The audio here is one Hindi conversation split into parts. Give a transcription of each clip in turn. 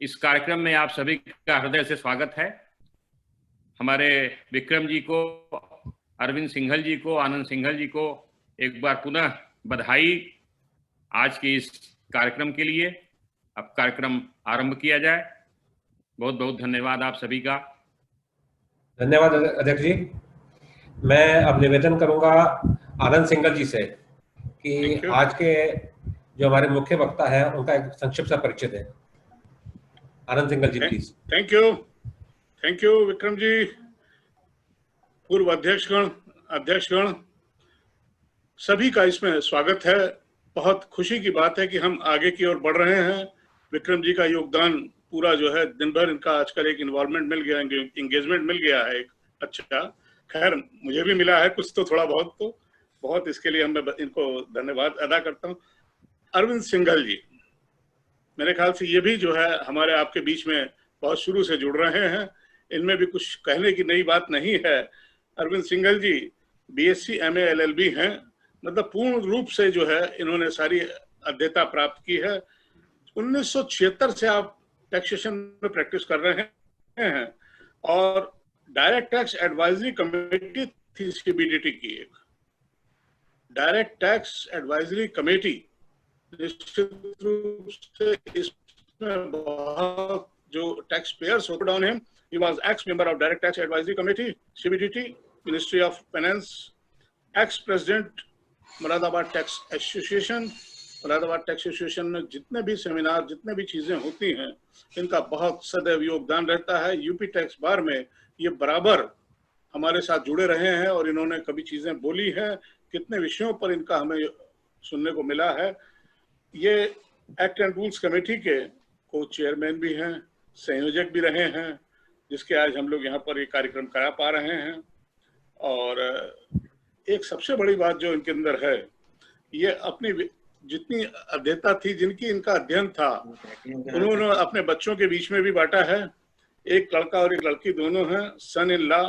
इस कार्यक्रम में आप सभी का हृदय से स्वागत है। हमारे विक्रम जी को, अरविंद सिंघल जी को, आनंद सिंघल जी को एक बार पुनः बधाई आज के इस कार्यक्रम के लिए। अब कार्यक्रम आरंभ किया जाए। बहुत बहुत धन्यवाद आप सभी का। धन्यवाद अध्यक्ष जी। मैं अब निवेदन करूंगा आनंद सिंघल जी से कि आज के जो हमारे मुख्य वक्ता है उनका एक संक्षिप्त सा परिचय दें। आनंद सिंघल जी please. Thank you Vikram ji. पूर्व अध्यक्षगण सभी का इसमें स्वागत है। बहुत खुशी की बात है कि हम आगे की ओर बढ़ रहे हैं। विक्रम जी का योगदान पूरा जो है, दिन भर इनका आजकल एक इन्वॉल्वमेंट मिल गया, एंगेजमेंट मिल गया है एक अच्छा। खैर मुझे भी मिला है कुछ तो थोड़ा बहुत, तो बहुत इसके लिए मैं इनको धन्यवाद अदा करता हूँ। अरविंद सिंघल जी, मेरे ख्याल से ये भी जो है हमारे आपके बीच में बहुत शुरू से जुड़ रहे हैं। इनमें भी कुछ कहने की नई बात नहीं है। अरविंद सिंघल जी BSc MA LLB हैं, मतलब पूर्ण रूप से जो है इन्होंने सारी अध्ययता प्राप्त की है। 1976 से आप टैक्सेशन में प्रैक्टिस कर रहे हैं और डायरेक्ट टैक्स एडवाइजरी कमेटी थी CBDT की। एक डायरेक्ट टैक्स एडवाइजरी कमेटी निश्चित रूप से इसमें बहुत जो टैक्स पेयर्स होते on him. He was x member of direct tax advisory committee CBDT, ministry of finance, ex president Moradabad tax association. Moradabad tax association में जितने भी सेमिनार, जितने भी चीजें होती हैं, इनका बहुत सदैव योगदान रहता है। यूपी टैक्स बार में ये बराबर हमारे साथ जुड़े रहे हैं और इन्होंने कभी चीजें बोली हैं, कितने विषयों पर इनका हमें सुनने को मिला है। ये एक्ट एंड रूल्स कमेटी के को चेयरमैन भी हैं, संयोजक भी रहे हैं, जिसके आज हम लोग यहाँ पर ये कार्यक्रम करा पा रहे हैं। और एक सबसे बड़ी बात जो इनके अंदर है, ये अपनी जितनी अध्ययता थी, जिनकी इनका अध्ययन था, उन्होंने अपने बच्चों के बीच में भी बांटा है। एक लड़का और एक लड़की दोनों हैं, सन इन लॉ,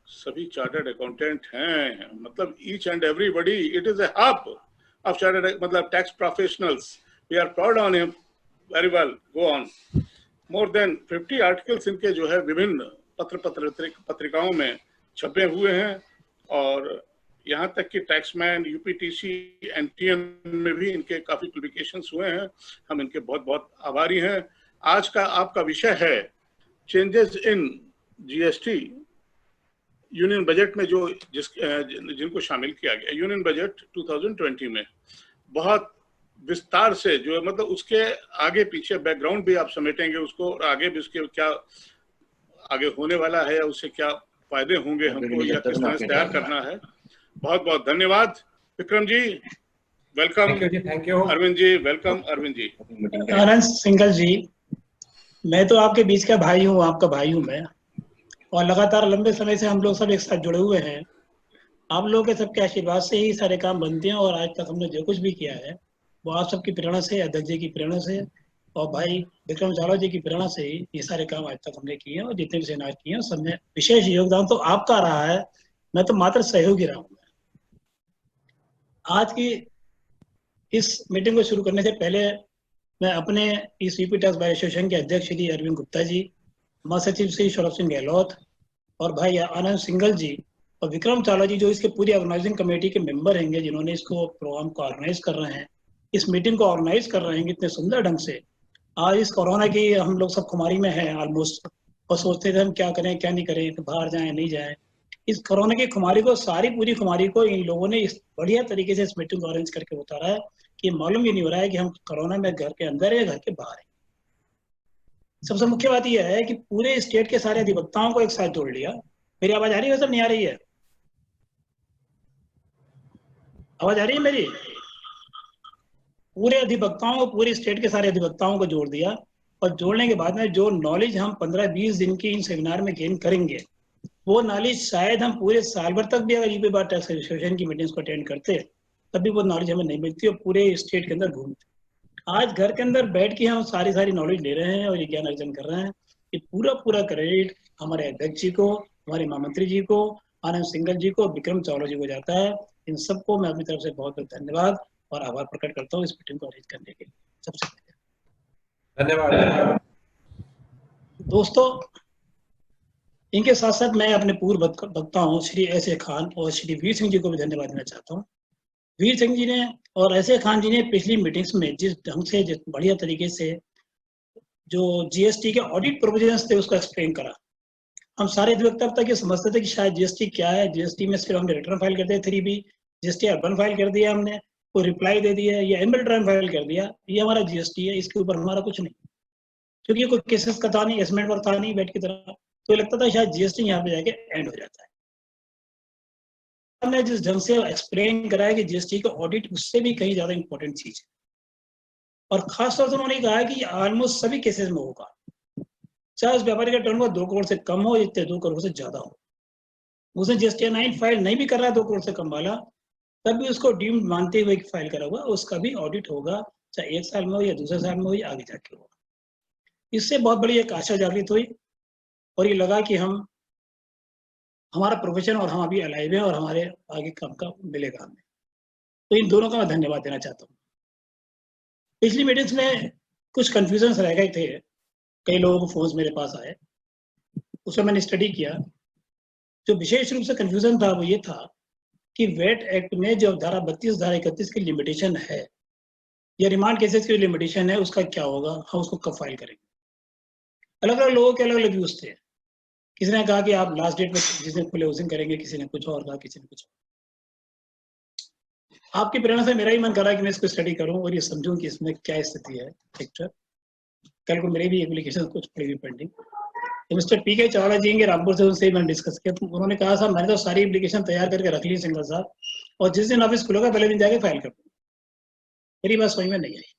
सभी चार्टर्ड अकाउंटेंट हैं। मतलब each and everybody, it is a hub of chartered, मतलब tax professionals. We are proud on him. Very well. Go on. More than 50 articles इनके जो है विभिन्न पत्रिकाओं में छपे हुए हैं और यहाँ तक कि टैक्समैन, UPTC, NTN में भी इनके काफी पब्लिकेशंस हुए हैं। हम इनके बहुत बहुत आभारी हैं। आज का आपका विषय है changes in GST union budget में, जो जिनको शामिल किया गया यूनियन बजट 2020 में। बहुत विस्तार से जो है, मतलब उसके आगे पीछे बैकग्राउंड भी आप समेटेंगे उसको, और आगे भी उसके क्या आगे होने वाला है, उससे क्या फायदे होंगे हमको, या किस तरह से तैयार करना है। बहुत बहुत धन्यवाद Vikram ji, welcome. Thank you Arvind ji, welcome. Arvind ji. Anand Singhal ji, मैं तो आपके बीच का भाई हूँ, आपका भाई हूँ मैं, और लगातार लंबे समय से हम लोग सब एक साथ जुड़े हुए हैं। आप लोगों के सबके आशीर्वाद से ही सारे काम बनते हैं, और आज तक हमने जो कुछ भी किया है वो आप सबकी प्रेरणा से, अध्यक्ष जी की प्रेरणा से और भाई विक्रम चावला जी की प्रेरणा से ही ये सारे काम आज तक हमने किए हैं। और जितने भी सेमिनार किए हैं सब में विशेष योगदान तो आपका रहा है, मैं तो मात्र सहयोगी रहा हूँ। आज की इस मीटिंग को शुरू करने से पहले मैं अपने इस यूपी टैक्स बार एसोसिएशन के अध्यक्ष श्री अरविंद गुप्ता जी, महासचिव श्री सौरभ सिंह गहलोत और भाई आनंद सिंघल जी और विक्रम चावला जी, जो इसके पूरी ऑर्गेनाइजिंग कमेटी के मेंबर हैं, जिन्होंने इसको प्रोग्राम को ऑर्गेनाइज कर रहे हैं, इस मीटिंग को ऑर्गेनाइज कर रहे हैं इतने सुंदर ढंग से। आज इस कोरोना की हम लोग सब खुमारी में हैं ऑलमोस्ट, और सोचते थे हम क्या करें क्या नहीं करें, बाहर जाएं नहीं जाएं। इस कोरोना की खुमारी को, सारी पूरी खुमारी को इन लोगों ने इस बढ़िया तरीके से इस मीटिंग को अरेंज करके उतारा है कि मालूम ही नहीं हो रहा है कि हम कोरोना में घर के अंदर है या घर के बाहर है। सबसे मुख्य बात यह है कि पूरे स्टेट के सारे अधिवक्ताओं को एक साथ जोड़ लिया। मेरी आवाज आ रही है सब, नहीं आ रही है? आवाज आ रही है मेरी? पूरे अधिवक्ताओं को, पूरे स्टेट के सारे अधिवक्ताओं को जोड़ दिया, और जोड़ने के बाद में जो नॉलेज हम 15-20 दिन की इन सेमिनार में गेन करेंगे, वो नॉलेज शायद हम पूरे साल भर तक भी अगर यूपी बार टैक्स एसोसिएशन की मीटिंग्स को अटेंड करते तभी वो नॉलेज हमें नहीं मिलती और पूरे स्टेट के अंदर घूमते। आज घर के अंदर बैठ के हम सारी नॉलेज ले रहे हैं और ये ज्ञान अर्जन कर रहे हैं। ये पूरा क्रेडिट हमारे अध्यक्ष जी को, हमारे महामंत्री जी को, आनंद सिंघल जी को, विक्रम चावला जी को जाता है। इन सबको मैं अपनी तरफ से बहुत बहुत धन्यवाद और आभार प्रकट करता हूँ इस मीटिंग को अरेंज करने के लिए। सबसे धन्यवाद। दोस्तों, इनके साथ साथ मैं अपने पूर्व वक्ताओं श्री ऐसे खान और श्री वीर सिंह जी को भी धन्यवाद देना चाहता हूँ। वीर सिंह जी ने और ऐसे खान जी ने पिछली मीटिंग्स में जिस ढंग से, जिस बढ़िया तरीके से जो जीएसटी के ऑडिट प्रोविजंस थे उसको एक्सप्लेन करा। हम सारे अधिवक्ता तक ये समझते थे कि शायद जीएसटी क्या है, जीएसटी में सिर्फ हमने रिटर्न फाइल कर दिया 3B, जीएसटी अर्बन फाइल कर दिया हमने, कोई रिप्लाई दे दिया या एनुअल रिटर्न फाइल कर दिया, ये हमारा जीएसटी है, इसके ऊपर हमारा कुछ नहीं, क्योंकि कोई केसेस का था नहीं, एस्टिमेट पर था नहीं बैठ की तरह, तो लगता था शायद जीएसटी यहाँ पे जाके एंड हो जाता है। हमने जिस ढंग से एक्सप्लेन कराया कि जीएसटी का ऑडिट उससे भी कहीं ज्यादा इंपॉर्टेंट चीज है, और खासतौर से उन्होंने कहा कि ऑलमोस्ट सभी केसेस में होगा, चाहे उस व्यापारी का टर्नओवर 2 करोड़ से कम हो या 2 करोड़ से ज्यादा हो, उसने जीएसटी 9 फाइल नहीं भी कर रहा है 2 करोड़ से कम वाला, तब भी उसको डीम्ड मानते हुए फाइल करा हुआ, उसका भी ऑडिट होगा, चाहे 1 साल में हो या दूसरे साल में हो या आगे जाके हो। इससे बहुत बड़ी एक आशा जागृत हुई और ये लगा कि हमारा प्रोफेशन और हम अभी अलाइव हैं और हमारे आगे काम का मिलेगा हमें, तो इन दोनों का मैं धन्यवाद देना चाहता हूँ। पिछली मीटिंग्स में कुछ कंफ्यूजन रह गए थे, कई लोगों को फोन्स मेरे पास आए, उसमें मैंने स्टडी किया। जो विशेष रूप से कंफ्यूजन था वो ये था कि वेट एक्ट में जो धारा 32, धारा 31 की लिमिटेशन है या रिमांड केसेस की लिमिटेशन है, उसका क्या होगा, हम उसको कब फाइल करेंगे। अलग अलग लोगों के अलग अलग व्यूज थे। किसी ने कहा कि आप लास्ट डेट में जिस दिन खुले उस दिन करेंगे, किसी ने कुछ और कहा, किसी ने कुछ और। आपकी प्रेरणा से मेरा ही मन कर रहा है कि मैं इसको स्टडी करूं और ये समझूं कि इसमें क्या स्थिति है पिक्चर। कल को मेरे भी एप्लीकेशन कुछ पड़ी हुई पेंडिंग, तो मिस्टर पीके चावला जी के रामपुर से, उनसे मैंने डिस्कस किया, तो उन्होंने कहा साहब मैंने तो सारी एप्लीकेशन तैयार करके रख ली सिंगल साहब, और जिस दिन ऑफिस खुलेगा पहले दिन जाके फाइल कर दूँ। मेरी बात समझ में नहीं आई।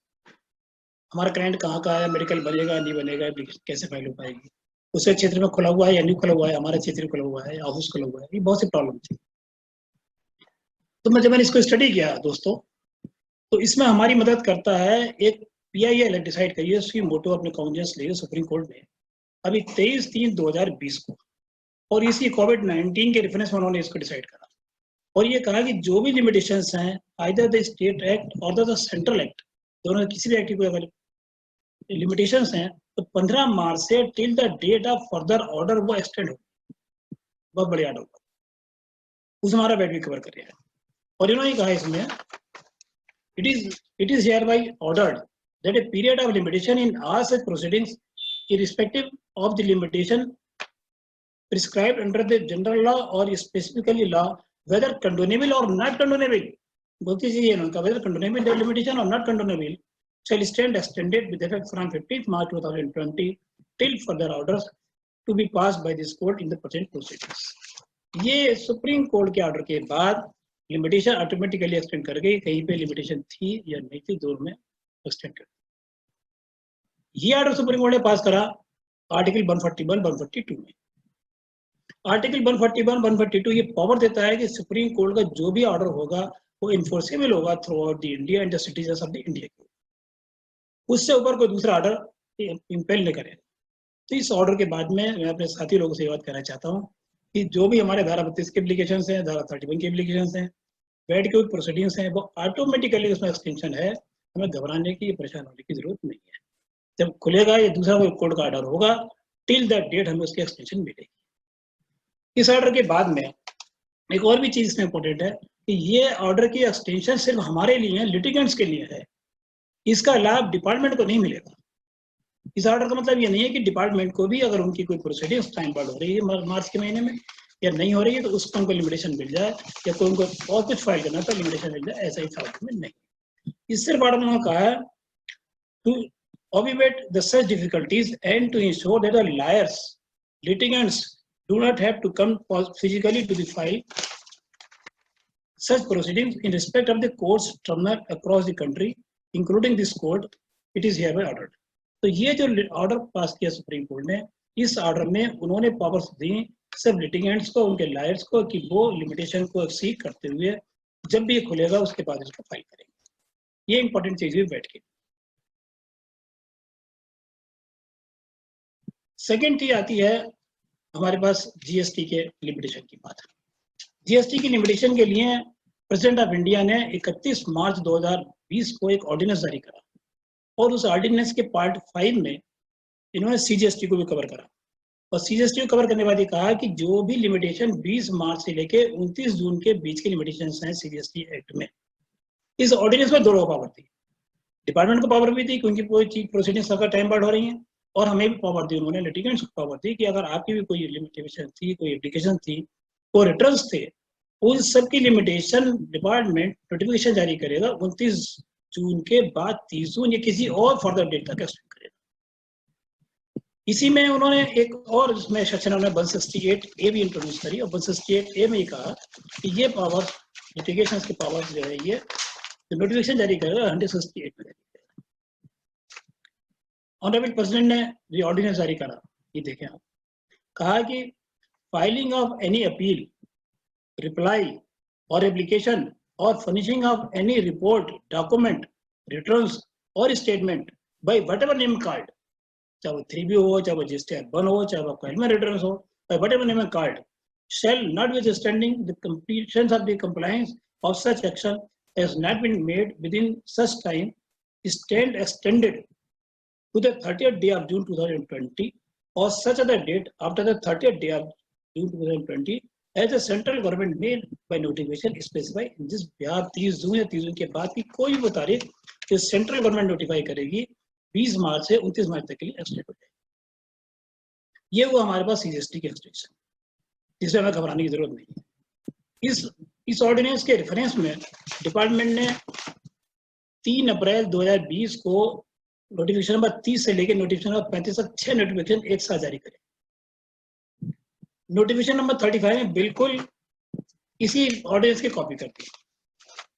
हमारा क्लाइंट कहाँ का है, मेडिकल बनेगा नहीं बनेगा, एप्लीकेशन कैसे फाइल हो पाएगी, उसके क्षेत्र में खुला हुआ है या नहीं खुला हुआ है, हमारे क्षेत्र में खुला हुआ है, ऑफिस खुला हुआ है, ये बहुत सी प्रॉब्लम थी। तो जब मैंने इसको स्टडी किया दोस्तों, तो इसमें हमारी मदद करता है एक PIL डिसाइड करिए, उसकी मोटो अपने काउंसिल लिए सुप्रीम कोर्ट में अभी 23/3/2020 को, और इसी कोविड-19 के रेफरेंस में उन्होंने इसको डिसाइड करा और ये कहा कि जो भी लिमिटेशंस हैं, आइदर द स्टेट एक्ट और द सेंट्रल एक्ट, दोनों किसी भी एक्ट की कोई अगर लिमिटेशंस हैं तो 15 मार्च से till the date of further order वो एक्सटेंड हो। बहुत बढ़िया ऑर्डर होगा, उस हमारा वेट भी कवर कर रहा है। और इन्होंने कहा इसमें it is hereby ordered that a period of limitation in all such proceedings irrespective of the limitation prescribed under the general law or specifically law, whether condonable or not condonable, both is whether condonable limitation or not condonable shall stand extended with effect from 15th March 2020 till further orders to be passed by this court in the present proceedings। ये सुप्रीम कोर्ट के ऑर्डर के बाद लिमिटेशन ऑटोमेटिकली एक्सटेंड कर गई, कहीं पे लिमिटेशन थी या नहीं थी, दोनों में एक्सटेंड कर। ये ऑर्डर सुप्रीम कोर्ट ने पास करा आर्टिकल 141, 142 में। आर्टिकल 141, 142 ये पावर देता है कि सुप्रीम कोर्ट का जो भी ऑर्डर होगा वो इन्फोर्सेबल होगा through out the India and the citizens of the India. उससे ऊपर कोई दूसरा ऑर्डर इंपेल नहीं करेगा। तो इस ऑर्डर के बाद में मैं अपने साथी लोगों से ये बात कहना चाहता हूँ कि जो भी हमारे धारा 32 के एप्लीकेशन हैं, धारा 31 के एप्लीकेशन हैं, वेट के प्रोसीडिंग्स हैं, वो ऑटोमेटिकली उसमें एक्सटेंशन है, हमें घबराने की, परेशान होने की जरूरत नहीं है। जब खुलेगा ये दूसरा कोई कोर्ट का ऑर्डर होगा, टिल दैट डेट हमें उसकी एक्सटेंशन मिलेगी। इस ऑर्डर के बाद में एक और भी चीज इसमें इंपॉर्टेंट है कि ये ऑर्डर की एक्सटेंशन सिर्फ हमारे लिए है, लिटिगेंट्स के लिए है, इसका लाभ डिपार्टमेंट को नहीं मिलेगा। इस ऑर्डर का मतलब ये नहीं है कि डिपार्टमेंट को भी अगर उनकी कोई प्रोसीडिंग्स टाइम बाउंड हो रही है मार्च के महीने में या नहीं हो रही है तो उसको उनको लिमिटेशन मिल जाए, या कोई उनको और कुछ फाइल करना तो लिमिटेशन मिल जाए, ऐसा इस ऑर्डर में नहीं। इससे ऑर्डर में कहा है to obviate the such difficulties and to ensure that the litigants do not have to come physically to the file such proceedings in respect of the courts terminal across the country including this court, it is hereby ordered। तो ये जो ऑर्डर पास किया सुप्रीम कोर्ट ने, इस ऑर्डर में उन्होंने पावर्स दी सब लिटिगेंट्स को, उनके लायर्स को, कि वो लिमिटेशन को एक्सीड करते हुए जब भी ये खुलेगा उसके बाद इसको फाइल करेंगे। ये इंपॉर्टेंट चीज भी बैठ के। सेकेंड चीज आती है हमारे पास जीएसटी के लिमिटेशन की बात। जीएसटी की लिमिटेशन के लिए प्रेसिडेंट ऑफ इंडिया ने 31 मार्च 2020 को एक ऑर्डिनेंस जारी करा और उस ऑर्डिनेंस के पार्ट 5 में इन्होंने सीजीएसटी को भी कवर करा, और सीजीएसटी को कवर करने के बाद ये कहा कि जो भी लिमिटेशन 20 मार्च से लेके 29 जून के बीच के लिमिटेशंस हैं सीजीएसटी एक्ट में, इस ऑर्डिनेंस में दोनों पावर थी, डिपार्टमेंट को पावर भी थी क्योंकि कोई चीज प्रोसीडिंग सबका टाइम बार्ड हो रही है, और हमें भी पावर दी उन्होंने, लिटिगेंट्स को पावर दी कि अगर आपकी भी कोई लिमिटेशन थी, कोई एप्लीकेशन थी, कोई रिटर्न्स थे, उन सब की लिमिटेशन डिपार्टमेंट नोटिफिकेशन जारी करेगा 29 जून के बाद 30 जून या किसी और फर्दर डेट तक एक्सटेंड करेगा। इसी में उन्होंने एक और इसमें सेक्शन 168A भी इंट्रोड्यूस करी, और 168A में ये कहा कि ये पावर लिटिगेशन के पावर जो है ये नोटिफिकेशन जारी करेगा 168 में जारी करेगा। ऑनरेबल प्रेसिडेंट ने ये ऑर्डिनेंस जारी करा, ये देखें आप, कहा कि filing of any appeal, reply और एप्लीकेशन और furnishing of any report, document, returns और statement by whatever name called, चाहे वो 3B हो, चाहे वो GST-1 हो, चाहे वो क्वाइलमेंट रिटर्न्स हो, by whatever name called, shall not be extending the completion of the compliance of such action has not been made within such time stand extended to the 30th day of June 2020 or such other date after the 30th day of June 2020 as the central government made by notification specify in this Bihar 30 जून या 30 जून के बाद की कोई भी तारीख जो सेंट्रल गवर्नमेंट नोटिफाई करेगी 20 मार्च से 29 मार्च तक के लिए एक्सटेंड हो जाएगी। ये वो हमारे पास सीजीएसटी की एक्सटेंशन, जिसमें हमें घबराने की जरूरत नहीं है। इस ऑर्डिनेंस के रेफरेंस में डिपार्टमेंट ने 3 अप्रैल 2020 को नोटिफिकेशन नंबर 30 से लेकर नोटिफिकेशन नंबर 35 तक 6 नोटिफिकेशन एक साथ जारी करे। नोटिफिकेशन नंबर 35 में बिल्कुल इसी ऑर्डिनेंस की कॉपी करती है,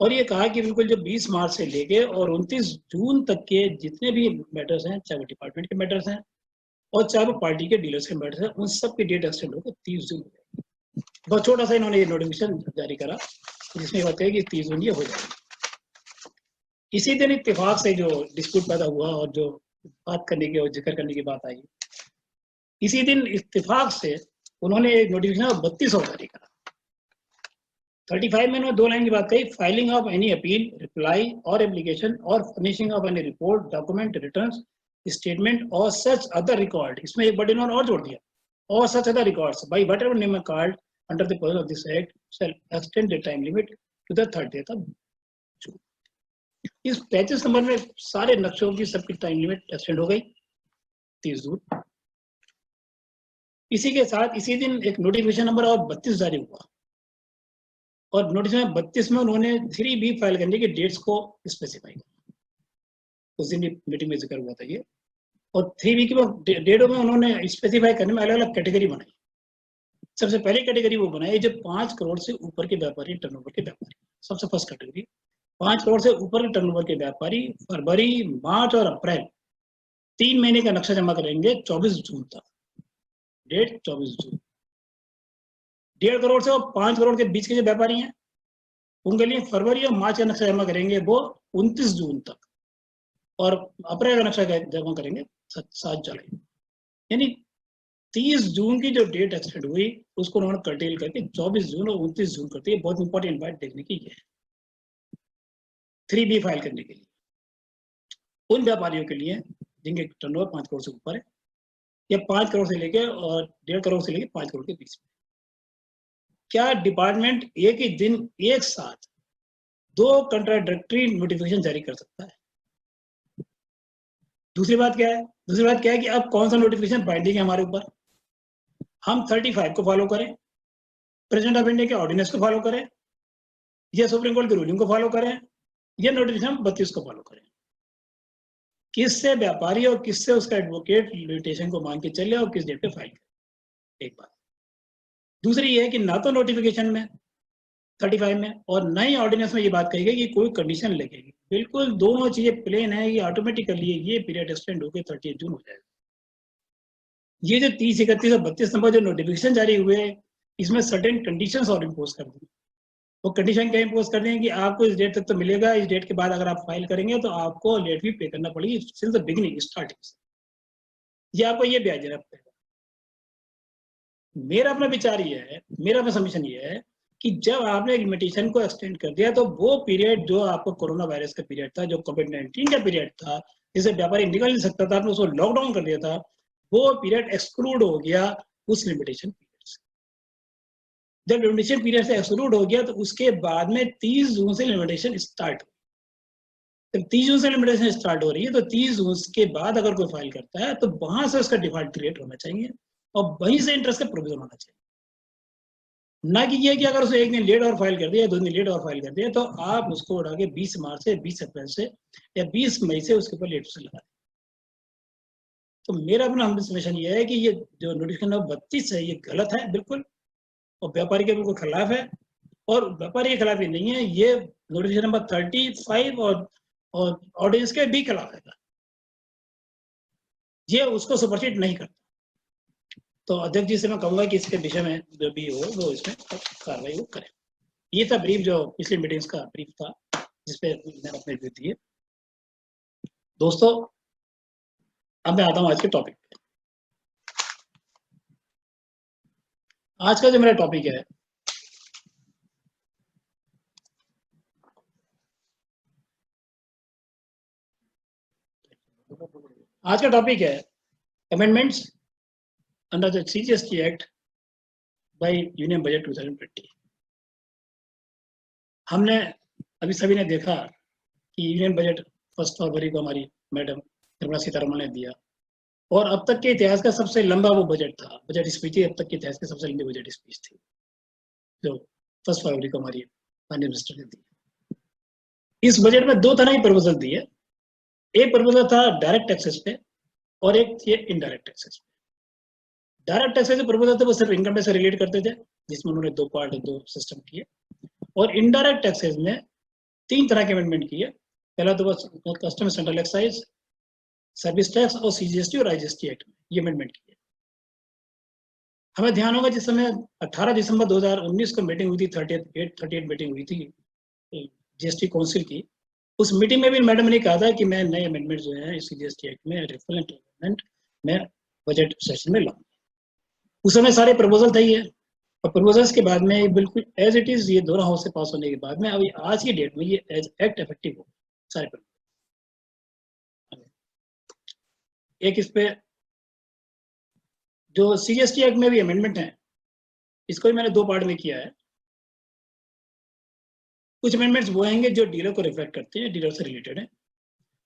और ये कहा कि बिल्कुल जो 20 मार्च से लेके और 29 जून तक के जितने भी मैटर्स हैं, चाहे वो डिपार्टमेंट के मैटर्स हैं और चाहे वो पार्टी के डीलर्स के मैटर्स हैं, उन सब की डेट एक्सटेंड होकर 30 जून हो जाएगी। बहुत छोटा सा इन्होंने ये नोटिफिकेशन जारी करा जिसमें बात है कि 30 जून ये हो जाएगी। इसी दिन इत्तेफाक से जो डिस्प्यूट पैदा हुआ और जो बात करने की और जिक्र करने की बात आई, इसी दिन इत्तेफाक से उन्होंने एक नोटिफिकेशन 32 जारी करा। 35 में उन्होंने 2 लाइन की बात कही, filing of any appeal, reply और एप्लीकेशन और furnishing of any report, document, returns, statement और सच अदर रिकॉर्ड, इसमें एक वर्ड इन्होंने और जोड़ दिया, और such other records by whatever name called under the provision of this act shall extend the time limit to the 30th of June। इस 35 नंबर में सारे नक्शों की सबकी टाइम लिमिट एक्सटेंड हो गई 30 जून। इसी के साथ इसी दिन एक नोटिफिकेशन नंबर और 32 जारी हुआ, और नोटिफिकेशन 32 में उन्होंने 3B फाइल करने की डेट्स को स्पेसिफाई किया, उस दिन मीटिंग में जिक्र हुआ था ये। और 3B की डेटों में उन्होंने स्पेसिफाई करने में अलग अलग कैटेगरी बनाई। सबसे पहले कैटेगरी वो बनाई जब 5 करोड़ से ऊपर के व्यापारी, टर्नओवर के व्यापारी, सबसे फर्स्ट कैटेगरी 5 करोड़ से ऊपर के टर्नओवर के व्यापारी फरवरी, मार्च और अप्रैल 3 महीने का नक्शा जमा करेंगे 24 जून तक, डेट 24 जून। 1.5 करोड़ से 5 करोड़ के बीच के जो व्यापारी हैं उनके लिए फरवरी और मार्च का नक्शा जमा करेंगे वो 29 जून तक, और अप्रैल का नक्शा जमा करेंगे 7 जुलाई। यानी 30 जून की जो डेट एक्सटेंड हुई उसको उन्होंने कर्टेल करके 24 जून और 29 जून करती है। बहुत इंपॉर्टेंट बात देखने की है 3B फाइल करने के लिए उन व्यापारियों के लिए जिनके टर्नओवर 5 करोड़ से ऊपर है, या 5 करोड़ से लेके और 1.5 करोड़ से लेके 5 करोड़ के बीच में। क्या डिपार्टमेंट एक ही दिन एक साथ 2 कंट्राडिक्टरी नोटिफिकेशन जारी कर सकता है? दूसरी बात क्या है कि अब कौन सा नोटिफिकेशन बाइंडिंग है हमारे ऊपर? हम 35 को फॉलो करें, प्रेसिडेंट ऑफ इंडिया के ऑर्डिनेंस को फॉलो करें, या सुप्रीम कोर्ट की रूलिंग को फॉलो करें, या नोटिफिकेशन 32 को फॉलो करें? किससे व्यापारी और किससे उसका एडवोकेट लिमिटेशन को मान के चले और किस डेट पे फाइल करें? एक बात। दूसरी ये है कि ना तो नोटिफिकेशन में 35 में और ना ही ऑर्डिनेंस में ये बात कही गई कि कोई कंडीशन लगेगी। बिल्कुल दोनों चीजें प्लेन है कि ऑटोमेटिकली ये पीरियड एक्सटेंड होकर 30 जून हो जाएगा। ये जो 30, 31 और 32 नंबर जो नोटिफिकेशन जारी हुए इसमें सर्टेन कंडीशंस और इम्पोज कर दी। वो कंडीशन क्या इम्पोज कर दें कि आपको इस डेट तक तो मिलेगा, इस डेट के बाद अगर आप फाइल करेंगे तो आपको लेट फी पे करना पड़ेगी सिंस द बिगिनिंग, स्टार्टिंग से, ये आपको ये ब्याज देना पड़ेगा। मेरा अपना विचार ये है, मेरा अपना सबमिशन ये है कि जब आपने लिमिटेशन को एक्सटेंड कर दिया तो वो पीरियड जो आपको कोरोना वायरस का पीरियड था, जो कोविड-19 का पीरियड था, जिसे व्यापारी निकल नहीं सकता था, आपने उसको लॉकडाउन कर दिया था, वो पीरियड एक्सक्लूड हो गया उस लिमिटेशन पीरियड से। जब लिमिटेशन पीरियड से एक्सक्लूड हो गया तो उसके बाद में 30 जून से लिमिटेशन स्टार्ट हो, जब 30 जून से लिमिटेशन स्टार्ट हो रही है तो 30 जून के बाद अगर कोई फाइल करता है तो वहां से उसका डिफॉल्ट क्रिएट होना चाहिए और वहीं से इंटरेस्ट का प्रोविजन होना चाहिए। ना कि ये कि अगर उसे एक दिन लेट और फाइल कर दिया, 2 दिन लेट और फाइल कर दिया, तो आप उसको उठा के 20 मार्च से 20 अप्रैल से या 20 मई से उसके ऊपर लेट से लगा दें। तो मेरा अपना सजेशन ये है कि ये जो नोटिफिकेशन नंबर 32 है ये गलत है बिल्कुल, और व्यापारी के बिल्कुल खिलाफ है, और व्यापारी के खिलाफ ही नहीं है, ये नोटिफिकेशन नंबर 35 और ऑडियंस के भी खिलाफ है, ये उसको सुपरसीड नहीं करता। तो अध्यक्ष जी से मैं कहूंगा कि इसके विषय में जो भी हो वो इसमें कार्रवाई वो करें। ये था ब्रीफ, जो पिछली मीटिंग्स का ब्रीफ था जिसपे मैंने अपने व्यू दिए। दोस्तों अब मैं आता हूँ आज के टॉपिक पे। आज का जो मेरा टॉपिक है amendments under the CGST act by union budget 2020। हमने अभी सभी ने देखा कि यूनियन बजट 1 फरवरी को हमारी मैडम निर्मला सीतारमण ने दिया, और अब तक के इतिहास का सबसे लंबा वो बजट था, बजट स्पीच थी, अब तक के इतिहास की सबसे लंबी बजट स्पीच थी जो 1 फरवरी को हमारी माननीय मिनिस्टर ने दी। इस बजट में 2 तरह की प्रपोजल दी है। एक प्रपोजल था डायरेक्ट टैक्सेस पे और एक थी इनडायरेक्ट टैक्सेस पे। डायरेक्ट टैक्सेस जो प्रपोजल थे वो सिर्फ इनकम टैक्स से रिलेट करते थे, जिसमें उन्होंने 2 पार्ट 2 सिस्टम किए, और इनडायरेक्ट टैक्सेस में 3 तरह के अमेंडमेंट किए। पहला तो बस custom central excise, service tax और CGST और IGST एक्ट में ये अमेंडमेंट किए। हमें ध्यान होगा जिस समय 18 दिसंबर 2019 को मीटिंग हुई थी, 38 मीटिंग हुई थी GST काउंसिल की, उस मीटिंग में भी मैडम ने कहा था कि मैं नए अमेंडमेंट जो है CGST एक्ट में रिफरेंट अमेंडमेंट मैं बजट सेशन में लाऊंगा। उस समय सारे प्रपोजल थे ये, और प्रपोजल्स के बाद में बिल्कुल एज इट इज ये दोनों हाउस से पास होने के बाद में अभी आज की डेट में ये एज एक्ट इफेक्टिव हो सारे प्रपोजल। एक इस पे जो CGST एक्ट में भी अमेंडमेंट है, इसको भी मैंने 2 पार्ट में किया है। कुछ अमेंडमेंट्स वो हैं जो डीलर को रिफ्लेक्ट करते हैं, डीलर से रिलेटेड है,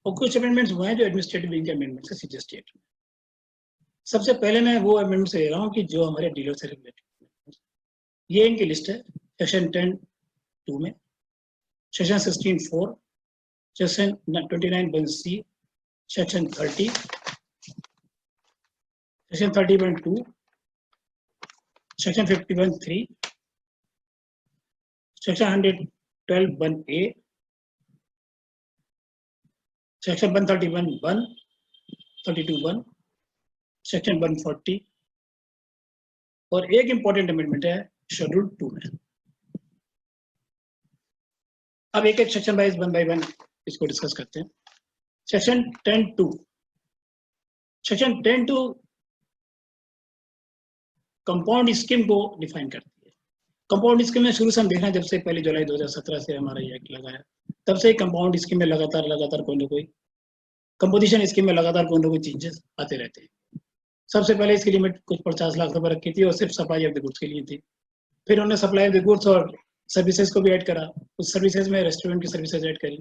और कुछ अमेंडमेंट्स वो हैं जो एडमिनिस्ट्रेटिव विंग के अमेंडमेंट्स है CGST एक्ट में। सबसे पहले मैं वो अमेंडमेंट से ले रहा हूँ कि जो हमारे डीलर से रिलेटेड, ये इनकी लिस्ट है। सेक्शन 10(2) में, section 16(4), section 29(1)(c), section 30, section 30(2), section 51(3), section 112(1)(a), section 131(1), 32(1), section 140, और एक इंपॉर्टेंट अमेंडमेंट है शेड्यूल 2 में। अब एक एक सेक्शन वाइज 1 बाय 1 इसको डिस्कस करते हैं। सेक्शन 10(2), सेक्शन 10(2) कंपाउंड स्कीम को डिफाइन करती है। कंपाउंड स्कीम में शुरू से हम देखना, जब से पहले जुलाई 2017 से हमारा ये एक्ट लगा है, तब से कंपाउंड स्कीम में लगातार कोई ना कोई, कंपोजिशन स्कीम में लगातार कोई ना कोई चेंजेस आते रहते हैं। सबसे पहले इसकी लिमिट कुछ 50 लाख रुपए रखी थी और सिर्फ सप्लाई ऑफ द गुड्स के लिए थी। फिर उन्होंने सप्लाई ऑफ द गुड्स और सर्विसेज को भी ऐड करा। उस सर्विसेज में रेस्टोरेंट की सर्विसेज ऐड करी,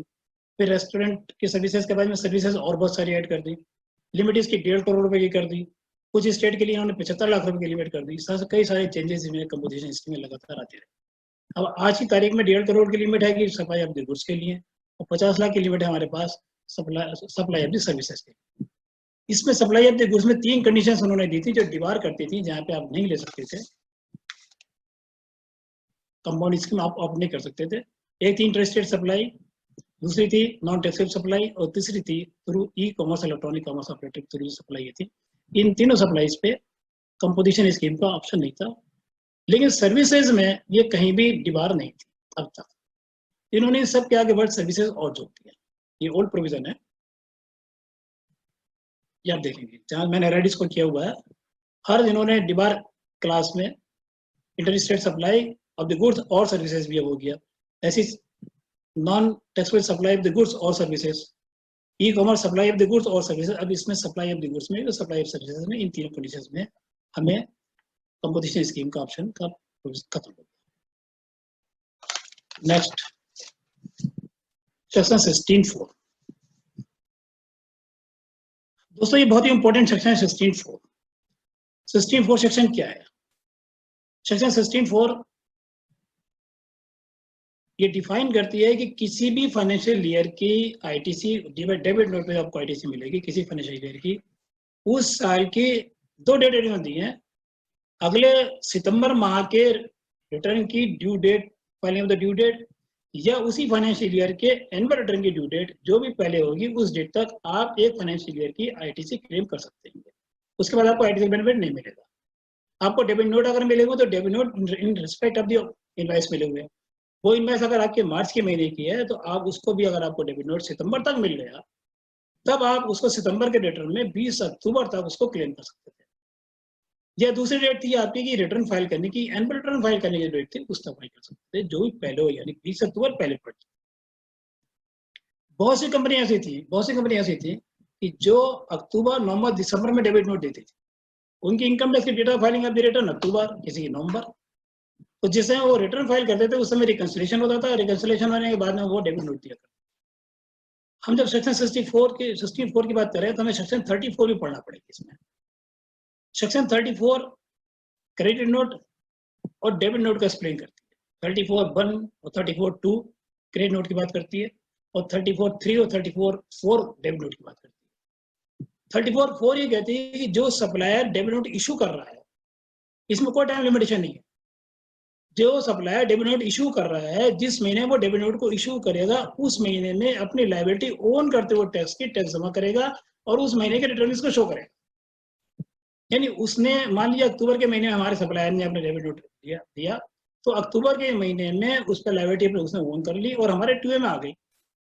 फिर रेस्टोरेंट की सर्विसेज के बाद में सर्विसेज और बहुत सारी ऐड कर दी। लिमिट इसकी 1.5 करोड़ रुपए की कर दी। कुछ स्टेट के लिए उन्होंने 75 लाख रुपए की लिमिट कर दी। कई सारे चेंजेस इसमें कंपोजिशन स्कीम में लगातार आते रहे। अब आज की तारीख में 1.5 करोड़ की लिमिट है कि सप्लाई ऑफ द गुड्स के लिए, और 50 लाख की लिमिट है हमारे पास सप्लाई ऑफ द सर्विसेज के। इसमें सप्लाई ऑफ द गुड्स में 3 कंडीशंस उन्होंने दी थी जो डिबार करती थी, जहां पे आप नहीं ले सकते थे, कंपाउंड स्कीम आप नहीं कर सकते थे। एक थी इंटरस्टेट सप्लाई, दूसरी थी नॉन टैक्सेबल सप्लाई, और तीसरी थी through e-commerce electronic commerce operative through supply. ये थी। इन तीनों सप्लाईज पे कंपोजिशन स्कीम का ऑप्शन नहीं था, लेकिन सर्विसेज में ये कहीं भी डिबार नहीं थी अब तक। इन्होंने सब के आगे वर्ड सर्विसेज और जोड़ दिया। ये ओल्ड प्रोविजन है, ये आप देखेंगे जहां मैंने रेड इसको किया हुआ है। हर इन्होंने डिबार क्लास में interstate supply of the goods और सर्विसेज भी अब हो गया। ऐसी non taxable supply of the goods और services e commerce, supply of the goods और सर्विसेज। अब इसमें सप्लाई ऑफ द गुड्स में, सप्लाई ऑफ सर्विसेज में, इन तीनों कंडीशंस में हमें कंपोजिशन स्कीम का ऑप्शन का खत्म हो गया। Next section 16(4). दोस्तों ये बहुत ही इंपॉर्टेंट सेक्शन है 16(4). 16(4) सेक्शन क्या है? सेक्शन 16(4) ये डिफाइन करती है कि किसी भी फाइनेंशियल ईयर की आईटीसी, डेबिट नोट पे आपको आईटीसी मिलेगी किसी फाइनेंशियल ईयर की, उस साल की 2 डेट होती हैं। अगले सितंबर माह के रिटर्न की due date, filing of the due date, या उसी फाइनेंशियल ईयर के एनुअल रिटर्न की ड्यू डेट जो भी पहले होगी, उस डेट तक आप एक फाइनेंशियल ईयर की आईटीसी क्लेम कर सकते हैं। उसके बाद आपको आईटीसी बेनिफिट नहीं मिलेगा। आपको डेबिट नोट अगर मिलेगा तो debit note in respect of the invoice मिले हुए, वो इनवॉइस अगर आपके मार्च के महीने की है तो आप उसको भी, अगर आपको डेबिट नोट सितंबर तक मिल गया, तब आप उसको सितंबर के रिटर्न में 20 अक्टूबर तक उसको क्लेम कर सकते थे। या दूसरी डेट थी आपकी कि रिटर्न फाइल करने की, एनुअल रिटर्न फाइल करने की डेट थी, उस तक फाइल कर सकते थे, जो भी पहले हो, यानी 20 अक्टूबर पहले पड़। बहुत सी कंपनियां ऐसी थी कि जो अक्टूबर, नवंबर, दिसंबर में डेबिट नोट देती थी। उनकी इनकम टैक्स की date of filing of the return अक्टूबर, किसी की नवंबर। तो जिस समय वो रिटर्न फाइल करते थे उस समय रिकंसिलेशन होता था, रिकंसिलेशन होने के बाद में वो डेबिट नोट दिया करते। हम जब सेक्शन 64 की बात करें तो हमें सेक्शन 34 भी पढ़ना पड़ेगा। इसमें सेक्शन 34 क्रेडिट नोट और डेबिट नोट का एक्सप्लेन करती है। 34(1) और 34(2) क्रेडिट नोट की बात करती है, और 34(3) और 34(4) डेबिट नोट की बात करती है। 34(4) ये कहती है कि जो सप्लायर डेबिट नोट इशू कर रहा है, इसमें कोई टाइम लिमिटेशन नहीं है। जो सप्लायर डेबिट नोट इशू कर रहा है, जिस महीने वो डेबिट नोट को इशू करेगा, उस महीने में अपनी लायबिलिटी ओन करते हुए टैक्स जमा करेगा और उस महीने के रिटर्न इसको शो करेगा। यानी उसने, मान लिया अक्टूबर के महीने में हमारे सप्लायर ने अपने डेबिट नोट दिया, तो अक्टूबर के महीने में उस पर लायबिलिटी उसने ओन कर ली और हमारे ट्यूए में आ गई।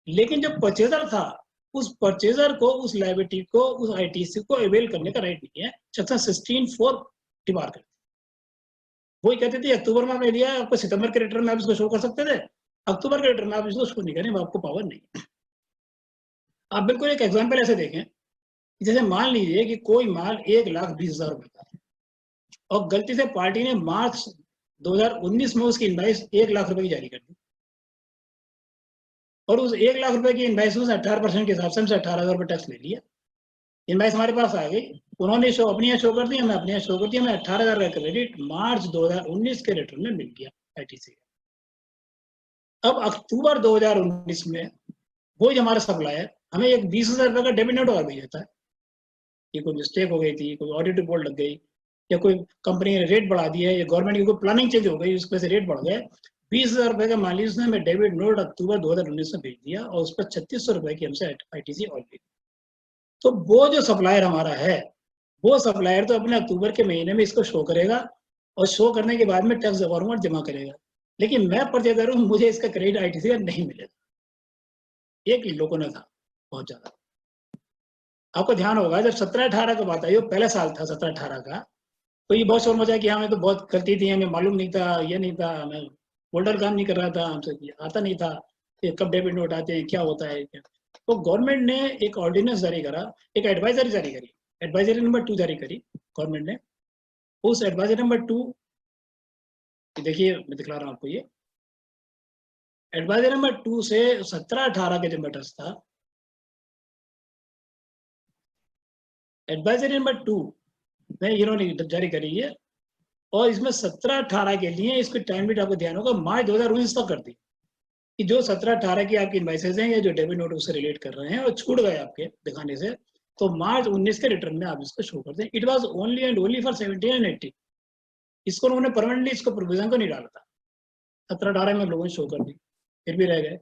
लेकिन जो परचेजर था, उस परचेजर को उस लायबिलिटी को, उस आईटीसी को अवेल करने का राइट नहीं है। सेक्शन 16(4) डिबार करती है। वही कहते थे अक्टूबर में आपने दिया, आपको सितंबर के रिटर्न में आप इसको शो कर सकते थे, अक्टूबर के रिटर्न में आप इसको शो नहीं करें, आपको पावर नहीं। आप बिल्कुल एक एग्जांपल ऐसे देखें, जैसे मान लीजिए कि कोई माल 1,20,000 रुपए का है और गलती से पार्टी ने मार्च 2019 में उसकी इनवाइस 1 लाख रुपए की जारी कर दी, और उस 1 लाख रुपए की इनवाइस से 18% के हिसाब से हमसे 18,000 रुपए टैक्स ले लिया। इनवाइस हमारे पास आ गई, उन्होंने अपनी शो कर दी, हमें अपनी शो कर दिया, हमें 18,000 का क्रेडिट मार्च 2019 के रिटर्न में मिल गया आईटीसी। अब अक्टूबर 2019 में वही हमारा सप्लायर हमें एक 20,000 रुपए का डेबिट नोट और भेज देता है। ये कोई मिस्टेक हो गई थी, कोई ऑडिट रिपोर्ट लग गई, या कोई कंपनी ने रेट बढ़ा दिया है, या गवर्नमेंट की कोई प्लानिंग चेंज हो गई, उसकी वजह से रेट बढ़ गए। 20,000 रुपए का मान लीजिए उसने हमें डेबिट नोट अक्टूबर 2019 में भेज दिया और उस पर 3600 रुपए की हमसे आईटीसी और ली। तो वो जो सप्लायर हमारा है, वो सप्लायर तो अपने अक्टूबर के महीने में इसको शो करेगा और शो करने के बाद में टैक्स गवर्नमेंट जमा करेगा। लेकिन मैं परचेजर हूँ, मुझे इसका क्रेडिट आईटीसी नहीं मिलेगा। एक लोगों ने था बहुत ज्यादा। आपको ध्यान होगा जब 17-18 का बात आई, वो पहला साल था 17-18 का, तो ये बहुत शोर मचा कि हमें तो बहुत गलती थी, हमें मालूम नहीं था, ये नहीं था, हमें होल्डर काम नहीं कर रहा था, हमसे आता नहीं था कि कब डेबिट नोट आते हैं, क्या होता है क्या। तो गवर्नमेंट ने एक ऑर्डिनेंस जारी करा, एक एडवाइजरी जारी करी, एडवाइजरी नंबर 2 जारी करी गवर्नमेंट ने। उस एडवाइजरी नंबर 2 देखिए, मैं दिखला रहा हूँ आपको, ये एडवाइजरी नंबर 2 से 17-18 के जो मैटर्स था, एडवाइजरी नंबर 2 में इन्होंने जारी करी है, और इसमें 17-18 के लिए इसको टाइम भी आपको ध्यान होगा मार्च 2019 तक कर दी कि जो 17-18 की आपकी इनवाइसेज हैं या जो डेबिट नोट उससे रिलेट कर रहे हैं और छूट गए आपके दिखाने से, तो मार्च 19 के रिटर्न में आप इसको शो कर दें। It was only and only for 17 and 18। इसको उन्होंने परमानेंटली इसको प्रोविजन को नहीं डाला था। 17-18 में लोगों ने शो कर दी, फिर भी रह गए।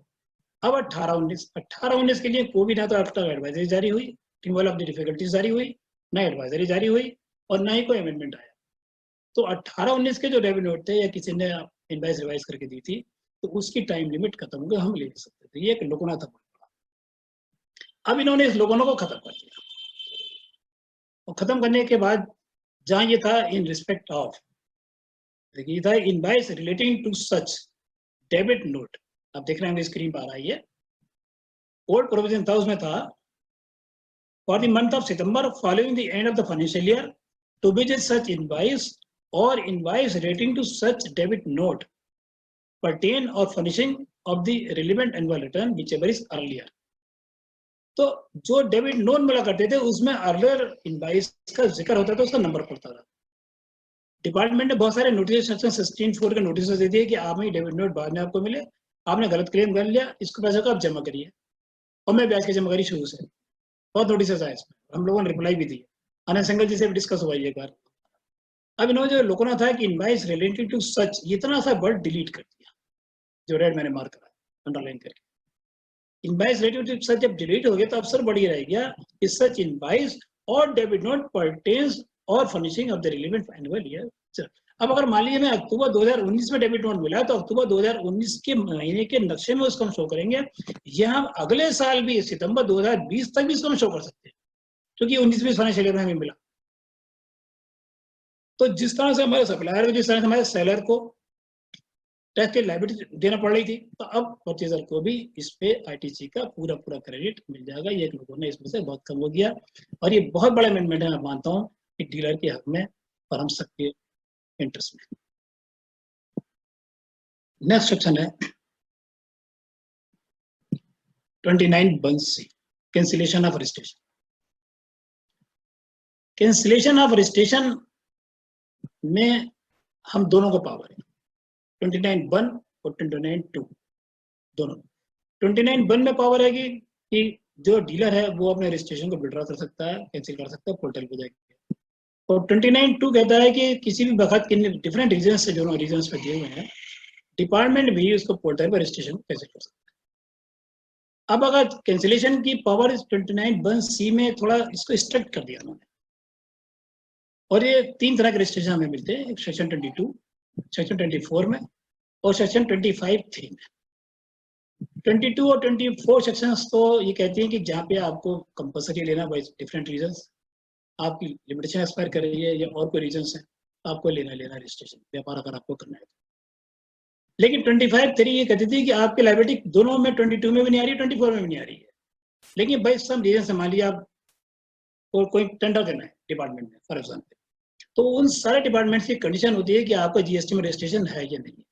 अब 18-19 के लिए कोई भी ना तो आफ्टर एडवाइजरी जारी हुई, रिमूवल ऑफ द डिफिकल्टीज जारी हुई, ना एडवाइजरी जारी हुई, और ना ही कोई अमेंडमेंट आया। तो 18-19 के जो डेबिट नोट थे या किसी ने इनवाइस रिवाइज करके दी थी, तो उसकी टाइम लिमिट खत्म हो गई, हम ले सकते थे। ये एक लोकोना था। अब इन्होंने इस लोकोना को खत्म कर दिया, और खत्म करने के बाद जहां ये था इन रिस्पेक्ट ऑफ, देखिए था invoice relating to such debit note. आप देख रहे हैं स्क्रीन पर आ रहा है ये। ओल्ड प्रोविजन था, उसमें था for the month of September following the end of the financial year to which such invoice or invoice relating to such debit note pertain or furnishing of the relevant annual return whichever is earlier. तो जो डेबिट नोट मिला करते थे उसमें अर्लियर इनवाइस का जिक्र होता था, उसका नंबर पड़ता था। डिपार्टमेंट ने बहुत सारे नोटिस सेक्शन 16(4) के नोटिस दे दिए कि आप में डेबिट नोट बाद में आपको मिले, आपने गलत क्लेम कर लिया, इसको पैसे को आप जमा करिए और मैं ब्याज की जमा करी शुरू से। बहुत नोटिस आए इसमें, हम लोगों ने रिप्लाई भी दी। आनंद सिंघल जी से भी डिस्कस हुआ ये बार। अब इन्होंने जो लोगों ने था कि इनवाइस रिलेटेड टू सच, इतना सा वर्ड डिलीट कर दिया जो रेड मैंने मार्क करा अंडरलाइन करके। इनवाइस रिलेटेड टू सच जब डिलीट हो गया तो अवसर बढ़ रह गया कि सच इनवाइस और डेबिट नोट परटेन्स और furnishing of the relevant annual year. अब अगर मान लीजिए मैं अक्टूबर 2019 में डेबिट नोट मिला तो अक्टूबर 2019 के महीने के नक्शे में उसको हम शो करेंगे, या हम अगले साल भी सितंबर 2020 तक भी इसको हम शो कर सकते हैं क्योंकि 19-20 फाइनेंशियल ईयर में हमें मिला। तो जिस तरह से हमारे सप्लायर को, जिस तरह से हमारे सेलर को टैक्स की लायबिलिटी देना पड़ रही थी, तो अब परचेजर को भी इस पे आईटीसी का पूरा क्रेडिट मिल जाएगा। ये लोगों ने इसमें से बहुत कम हो गया और ये बहुत बड़ा अमेंडमेंट है। मैं मानता हूँ कि डीलर के हक में और हम सबके इंटरेस्ट में। नेक्स्ट सेक्शन है 29(1)(c), cancellation of registration. Cancellation of registration में हम दोनों को पावर है, 29(1) और 29(2) दोनों। 29(1) में पावर है कि जो डीलर है वो अपने रजिस्ट्रेशन को विड्रॉ कर सकता है, कैंसिल कर सकता है पोर्टल पे जाके। और 29(2) कहता है कि किसी भी वक्त डिफरेंट रीजन से, जो रीजन पे दिए हुए हैं, डिपार्टमेंट भी उसको पोर्टल पर रजिस्ट्रेशन कैंसिल कर सकता है। अब अगर कैंसिलेशन की पावर 29(1)(c) में थोड़ा इसको स्ट्रिक्ट कर दिया उन्होंने, और ये 3 तरह के रजिस्ट्रेशन हमें मिलते हैं, सेक्शन 22, सेक्शन 24 में और सेक्शन 25(3) में। 22 और 24 सेक्शंस तो ये कहती हैं कि जहाँ पे आपको कंपलसरी लेना बाय डिफरेंट रीजंस, आपकी लिमिटेशन एक्सपायर कर रही है या और कोई रीजंस है, आपको लेना रजिस्ट्रेशन व्यापार अगर आपको करना है। लेकिन 25(3) ये कहती थी कि आपकी लायबिलिटी दोनों में 22 में भी नहीं आ रही है, 24 में भी नहीं आ रही है, लेकिन बाई सम रीजन से मान लिया आप कोई टेंडर देना है डिपार्टमेंट में फॉर एग्जाम्पल, तो उन सारे डिपार्टमेंट्स की कंडीशन होती है कि आपका जीएसटी में रजिस्ट्रेशन है या नहीं।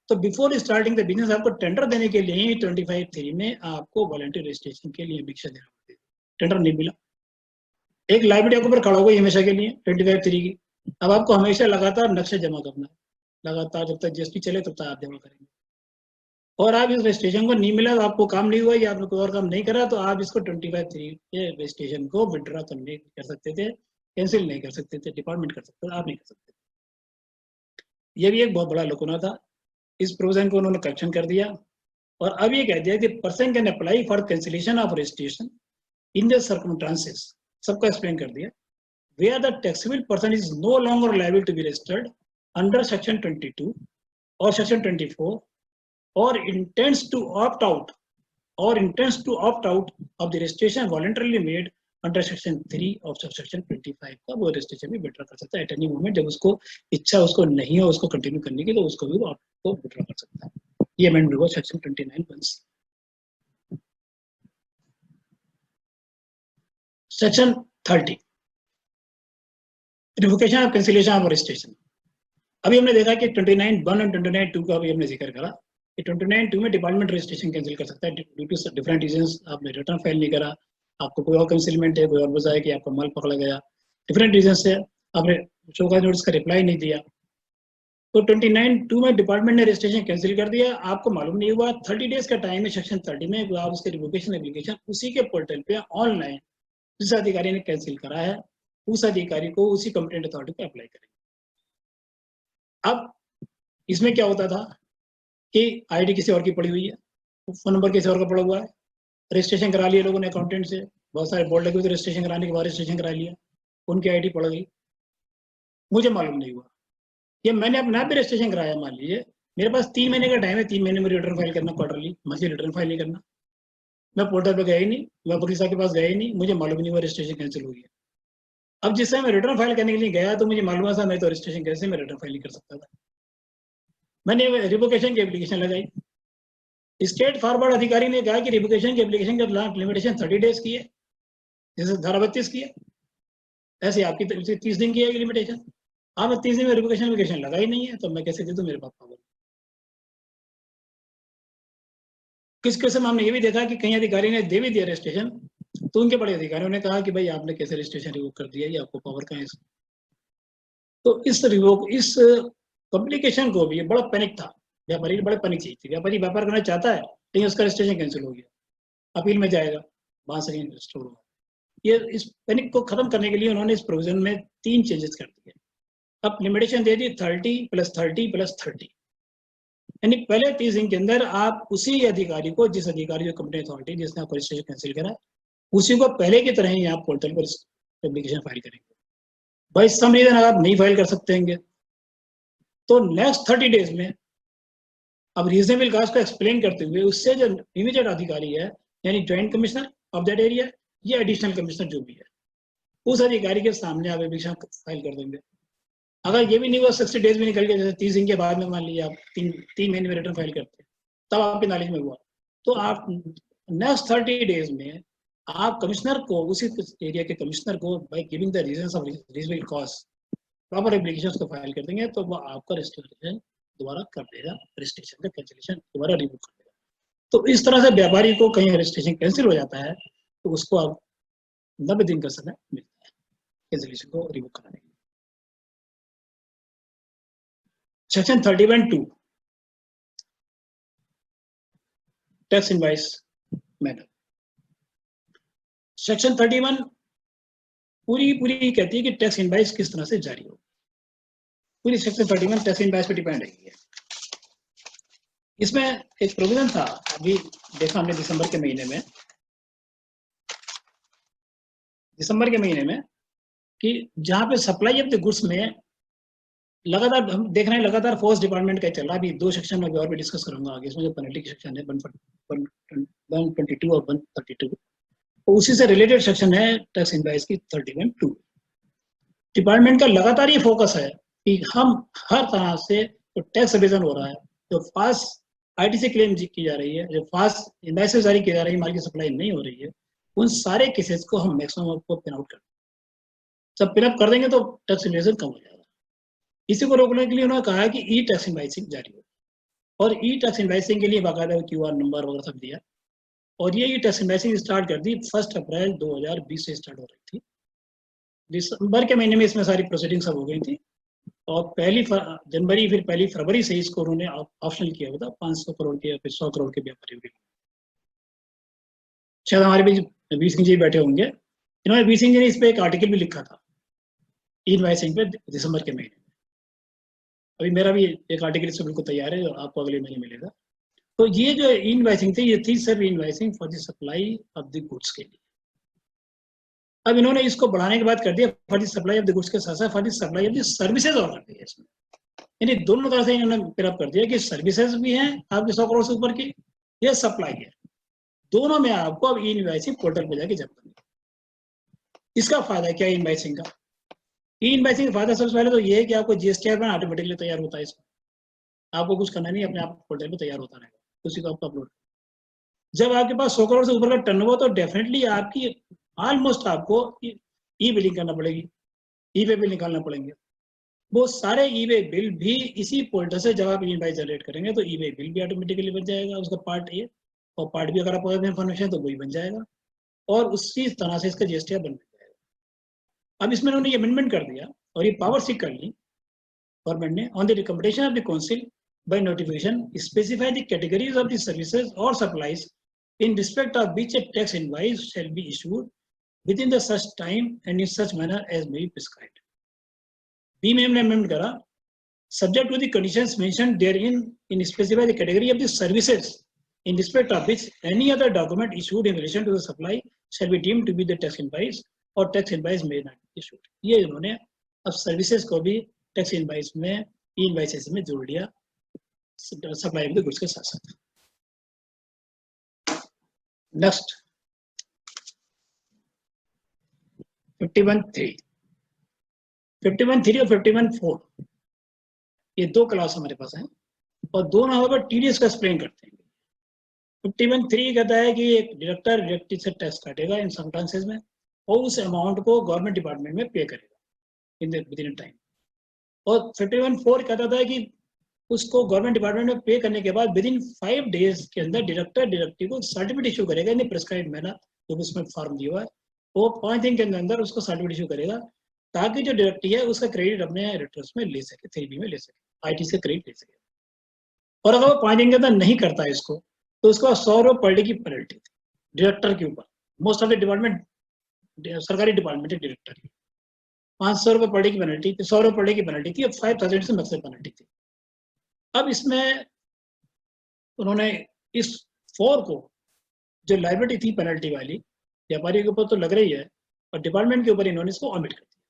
तो बिफोर स्टार्टिंग द बिजनेस आपको टेंडर देने के लिए 25(3) में आपको वॉलंटरी रजिस्ट्रेशन के लिए एप्लीकेशन देना पड़ती है। टेंडर नहीं मिला, एक लायबिलिटी आपके ऊपर खड़ा हो गई हमेशा के लिए 25(3) की। अब आपको हमेशा लगातार नक्शे जमा करना है, लगातार जब तक जीएसटी चले तब तक आप जमा करेंगे। और आप इस रजिस्ट्रेशन को नहीं मिला, तो आपको काम नहीं हुआ या आपने कोई और काम नहीं करा, तो आप इसको 25(3) के रजिस्ट्रेशन को विड्रॉ करने कर सकते थे, कैंसिल नहीं कर सकते थे, डिपार्टमेंट कर सकते थे, आप नहीं कर सकते। ये भी एक बहुत बड़ा लकुना था, इस प्रोविजन को उन्होंने करेक्शन कर दिया और अब ये कह दिया कि person can apply for cancellation of registration in the circumstances, सबका एक्सप्लेन कर दिया, where the taxable person is no longer liable to be registered under section 22 और सेक्शन 24 और intends to opt out of the registration voluntarily made under section 3 of section 25 का वो रजिस्ट्रेशन भी विड्रॉ कर सकता है एट एनी मोमेंट। जब उसको इच्छा उसको नहीं हो उसको कंटिन्यू करने की, तो उसको भी आपको विड्रॉ कर सकता है। ये अमेंडमेंट हुआ section 29(1)(c). Section 30 revocation of cancellation of registration. अभी हमने देखा कि 29(1) और 29(2) का भी हमने जिक्र करा कि 29(2) में डिपार्टमेंट रजिस्ट्रेशन कैंसिल कर सकता है ड्यू टू डिफरेंट रीजंस। आपने रिटर्न फाइल नहीं करा, आपको कोई और कंसीलमेंट है, कोई और वजह है कि आपका माल पकड़ा गया, डिफरेंट रीजन से आपने शोकाज नोटिस का रिप्लाई नहीं दिया, तो 29(2) में डिपार्टमेंट ने रजिस्ट्रेशन कैंसिल कर दिया, आपको मालूम नहीं हुआ, 30 डेज का टाइम है सेक्शन 30 में, आप उसके रिवोकेशन एप्लीकेशन उसी के पोर्टल पे ऑनलाइन जिस अधिकारी ने कैंसिल करा है उस अधिकारी को उसी कंप्लेंट अथॉरिटी पे अप्लाई करेंगे। अब इसमें क्या होता था कि आईडी किसी और की पड़ी हुई है, फोन नंबर किसी और का पड़ा हुआ है, रजिस्ट्रेशन करा लिया लोगों ने अकाउंटेंट से, बहुत सारे बोर्ड लगे हुए रजिस्ट्रेशन कराने के बाद रजिस्ट्रेशन करा लिया, उनकी आईडी पड़ गई, मुझे मालूम नहीं हुआ, ये मैंने अपना भी रजिस्ट्रेशन कराया। मान लीजिए मेरे पास 3 महीने का टाइम है, 3 महीने में रिटर्न फाइल करना, क्वार्टरली मंथली रिटर्न फाइल नहीं करना, मैं पोर्टल पे गया ही नहीं, मैं वकील साहब के पास गया ही नहीं, मुझे मालूम नहीं हुआ रजिस्ट्रेशन कैंसिल हो गया। अब जिस समय मैं रिटर्न फाइल करने के लिए गया तो मुझे मालूम था मैं तो रजिस्ट्रेशन कैसे मैं रिटर्न फाइल नहीं कर सकता था, मैंने रिवोकेशन की एप्लीकेशन लगाई, स्टेट फॉरवर्ड अधिकारी ने कहा कि रिवोकेशन की एप्लीकेशन का लिमिटेशन 30 डेज की है, जैसे धारा 32 की है, ऐसे आपकी 30 दिन की है लिमिटेशन। हाँ, मैं 30 दिन में रिवोकेशन लगा ही नहीं है, तो मैं कैसे दे दूं मेरे पास पावर? किस केस में हमने ये भी देखा कि कई अधिकारी ने दे भी दिया रजिस्ट्रेशन, तो उनके बड़े अधिकारियों ने कहा कि भाई आपने कैसे रजिस्ट्रेशन रिवोक कर दिया, ये आपको पावर कहाँ है? तो इस कम्प्लिकेशन को भी बड़ा पैनिक था, व्यापारी बड़ा पैनिक चाहिए थी। व्यापारी व्यापार करना चाहता है लेकिन उसका रजिस्ट्रेशन कैंसिल हो गया, अपील में जाएगा, वहां से रजिस्टर होगा। ये इस पैनिक को खत्म करने के लिए उन्होंने इस प्रोविजन में 3 चेंजेस कर दिए। अब लिमिटेशन दे दी 30 + 30 + 30, यानी पहले 30 दिन के अंदर आप उसी अधिकारी को, जिस अधिकारी जो कंपनी अथॉरिटी जिसने आपको रजिस्ट्रेशन कैंसिल करा, उसी को पहले की तरह ही आप पोर्टल पर एप्लीकेशन फाइल करेंगे। बाई सम रीजन अगर आप नहीं फाइल कर सकते हैं तो नेक्स्ट 30 डेज में अब रीजनेबल कास्ट को एक्सप्लेन करते हुए उससे जो इमीडिएट अधिकारी है, यानी joint commissioner of that area या एडिशनल कमिश्नर जो भी है, उस अधिकारी के सामने आप एप्लीकेशन फाइल कर देंगे। अगर ये भी नहीं हुआ, 60 डेज में निकल गया, जैसे 30 दिन के बाद में मान लीजिए आप 3 महीने में रिटर्न फाइल करते हैं, तब आपके नॉलेज में हुआ, तो आप नेक्स्ट 30 डेज में आप कमिश्नर को, उसी एरिया के कमिश्नर को by giving the reasons of reasonable cost proper application को फाइल कर देंगे, तो वो आपका रजिस्ट्रेशन दोबारा कर देगा, रजिस्ट्रेशन का कैंसिलेशन दोबारा रिमूव कर देगा। तो इस तरह से व्यापारी को कहीं रजिस्ट्रेशन कैंसिल हो जाता है तो उसको अब 90 दिन का समय मिलता है कैंसिलेशन को रिमूव कराने के लिए। Section 31(2) tax invoice matter. Section 31 पूरी कहती है कि टैक्स इनवॉइस किस तरह से जारी हो। पूरी सेक्शन 31 टैक्स इनवॉइस पे डिपेंड है। इसमें एक प्रोविजन था, अभी देखा हमने दिसंबर के महीने में कि जहां पे सप्लाई ऑफ द गुड्स में लगातार हम देख रहे हैं, लगातार फोर्स डिपार्टमेंट का चल रहा है। अभी 2 सेक्शन में और भी डिस्कस करूंगा आगे। इसमें जो पेनल्टी के सेक्शन है 122 और 132, तो उसी से रिलेटेड सेक्शन है टैक्स इनवॉइस की 31(2). डिपार्टमेंट का लगातार ये फोकस है कि हम हर तरह से जो टैक्स एवेजन हो रहा है, जो फास्ट आईटीसी क्लेम की जा रही है, जो फास्ट इनवॉइस जारी की जा रही है, माल की सप्लाई नहीं हो रही है, उन सारे केसेस को हम मैक्सिमम आपको पिन आउट कर देंगे। जब पिन अप कर देंगे तो टैक्स इवेजन कम हो जाएगा। इसी को रोकने के लिए उन्होंने कहा है कि ई टैक्स इनवॉइसिंग जारी हो, और ई टैक्स इनवॉइसिंग के लिए बाकायदा QR नंबर वगैरह सब दिया, और ये ई टैक्स इनवॉइसिंग स्टार्ट कर दी 1 अप्रैल 2020 से स्टार्ट हो रही थी। दिसंबर के महीने में इसमें सारी प्रोसीडिंग सब हो गई थी, और 1 जनवरी फिर 1 फरवरी से इसको उन्होंने ऑप्शनल किया हुआ था 500 करोड़ के या फिर 100 करोड़ के व्यापारियों के लिए। शायद हमारे बीच वी सिंह जी बैठे होंगे, इन्होंने वी सिंह जी ने इस पर एक आर्टिकल भी लिखा था ई इनवॉइसिंग पे दिसंबर के महीने में। अभी मेरा भी एक आर्टिकल इससे बिल्कुल तैयार है, जो आपको अगले महीने मिलेगा। तो ये जो ई इनवॉइसिंग थी, ये थी सिर्फ invoicing for the supply of the goods के लिए। अब इन्होंने इसको बढ़ाने के बाद कर दिया for the supply of the goods के साथ साथ for the supply of the services और कर दिया इसमें, यानी दोनों तरह से इन्होंने फिलअप कर दिया कि सर्विसेज भी हैं आपके 100 करोड़ से ऊपर की, ये सप्लाई है, दोनों में आपको अब ई इनवॉइसिंग पोर्टल पे जाके जमा करनी है। इसका फायदा क्या है इनवॉइसिंग का? ई इनवॉइसिंग का फायदा सबसे पहले तो ये है कि आपको जीएसटी में ऑटोमेटिकली तैयार होता है, इसमें आपको कुछ करना नहीं, अपने आप पोर्टल पे तैयार होता रहेगा, उसी को आपको अपलोड। जब आपके पास 100 करोड़ से ऊपर का टर्नओवर, तो डेफिनेटली आपकी ऑलमोस्ट आपको ई बिलिंग करना पड़ेगी, ई पे बिल निकालना पड़ेंगे। वो सारे ई वे बिल भी इसी पोर्टल से जब आप ई इनवॉइस जनरेट करेंगे तो ई वे बिल भी ऑटोमेटिकली बन जाएगा, उसका पार्ट ए, और पार्ट बी अगर आपको इन्फॉर्मेशन तो वही बन जाएगा, और उसी तरह से इसका जीएसटी बन जाएगा। अब इसमें उन्होंने ये अमेंडमेंट कर दिया और ये पावर सीक कर ली गवर्नमेंट ने, on the recommendation of the council by notification specify the categories of the services or supplies in respect of which a tax invoice shall be issued within the such time and in such manner as may be prescribed. B में हमने amendment करा, subject to the conditions mentioned therein in specify the category of the services in respect of which any other document issued in relation to the supply shall be deemed to be the tax invoice or tax invoice may not be issued. ये इन्होंने अब सर्विसेज को भी टैक्स इनवॉइस में ई इनवॉइसेस में जोड़ दिया सप्लाई ऑफ द गुड्स के साथ साथ। नेक्स्ट 51(3) और 51(4) ये 2 क्लास हमारे पास हैं, और दोनों हमारे टीडीएस का एक्सप्लेन करते हैं। 51(3) कहता है कि एक डायरेक्टर डायरेक्टली से टैक्स काटेगा इन सर्कमस्टेंसेस में, और उस अमाउंट को गवर्नमेंट डिपार्टमेंट में पे करेगा इन विद इन टाइम। और 51(4) कहता था कि उसको गवर्नमेंट डिपार्टमेंट में पे करने के बाद विद इन 5 डेज के अंदर डायरेक्टर डायरेक्टिव को सर्टिफिकेट इशू करेगा इन प्रिस्क्राइब्ड मैनर, जो उसमें फॉर्म दिया हुआ है वो 5 दिन के अंदर उसको सर्टिफिकेट इशू करेगा, ताकि जो डायरेक्टिव है उसका क्रेडिट अपने रिटर्न्स में ले सके, 3B में ले सके, IT से क्रेडिट ले सके। और अगर वो 5 दिन के अंदर नहीं करता है इसको, तो उसको 100 रुपये पर डे की पेनल्टी थी डायरेक्टर के ऊपर। मोस्ट ऑफ द डिपार्टमेंट सरकारी डिपार्टमेंट है डायरेक्टर की, 500 रुपये पर डे की पेनल्टी थी, 100 रुपये पर डे की पेनल्टी थी, अब 5000 से मैक्सिमम पेनल्टी थी। अब इसमें उन्होंने इस 4 को जो लायबिलिटी थी पेनल्टी वाली, व्यापारी के ऊपर तो लग रही है और डिपार्टमेंट के ऊपर इन्होंने इसको ओमिट कर दिया।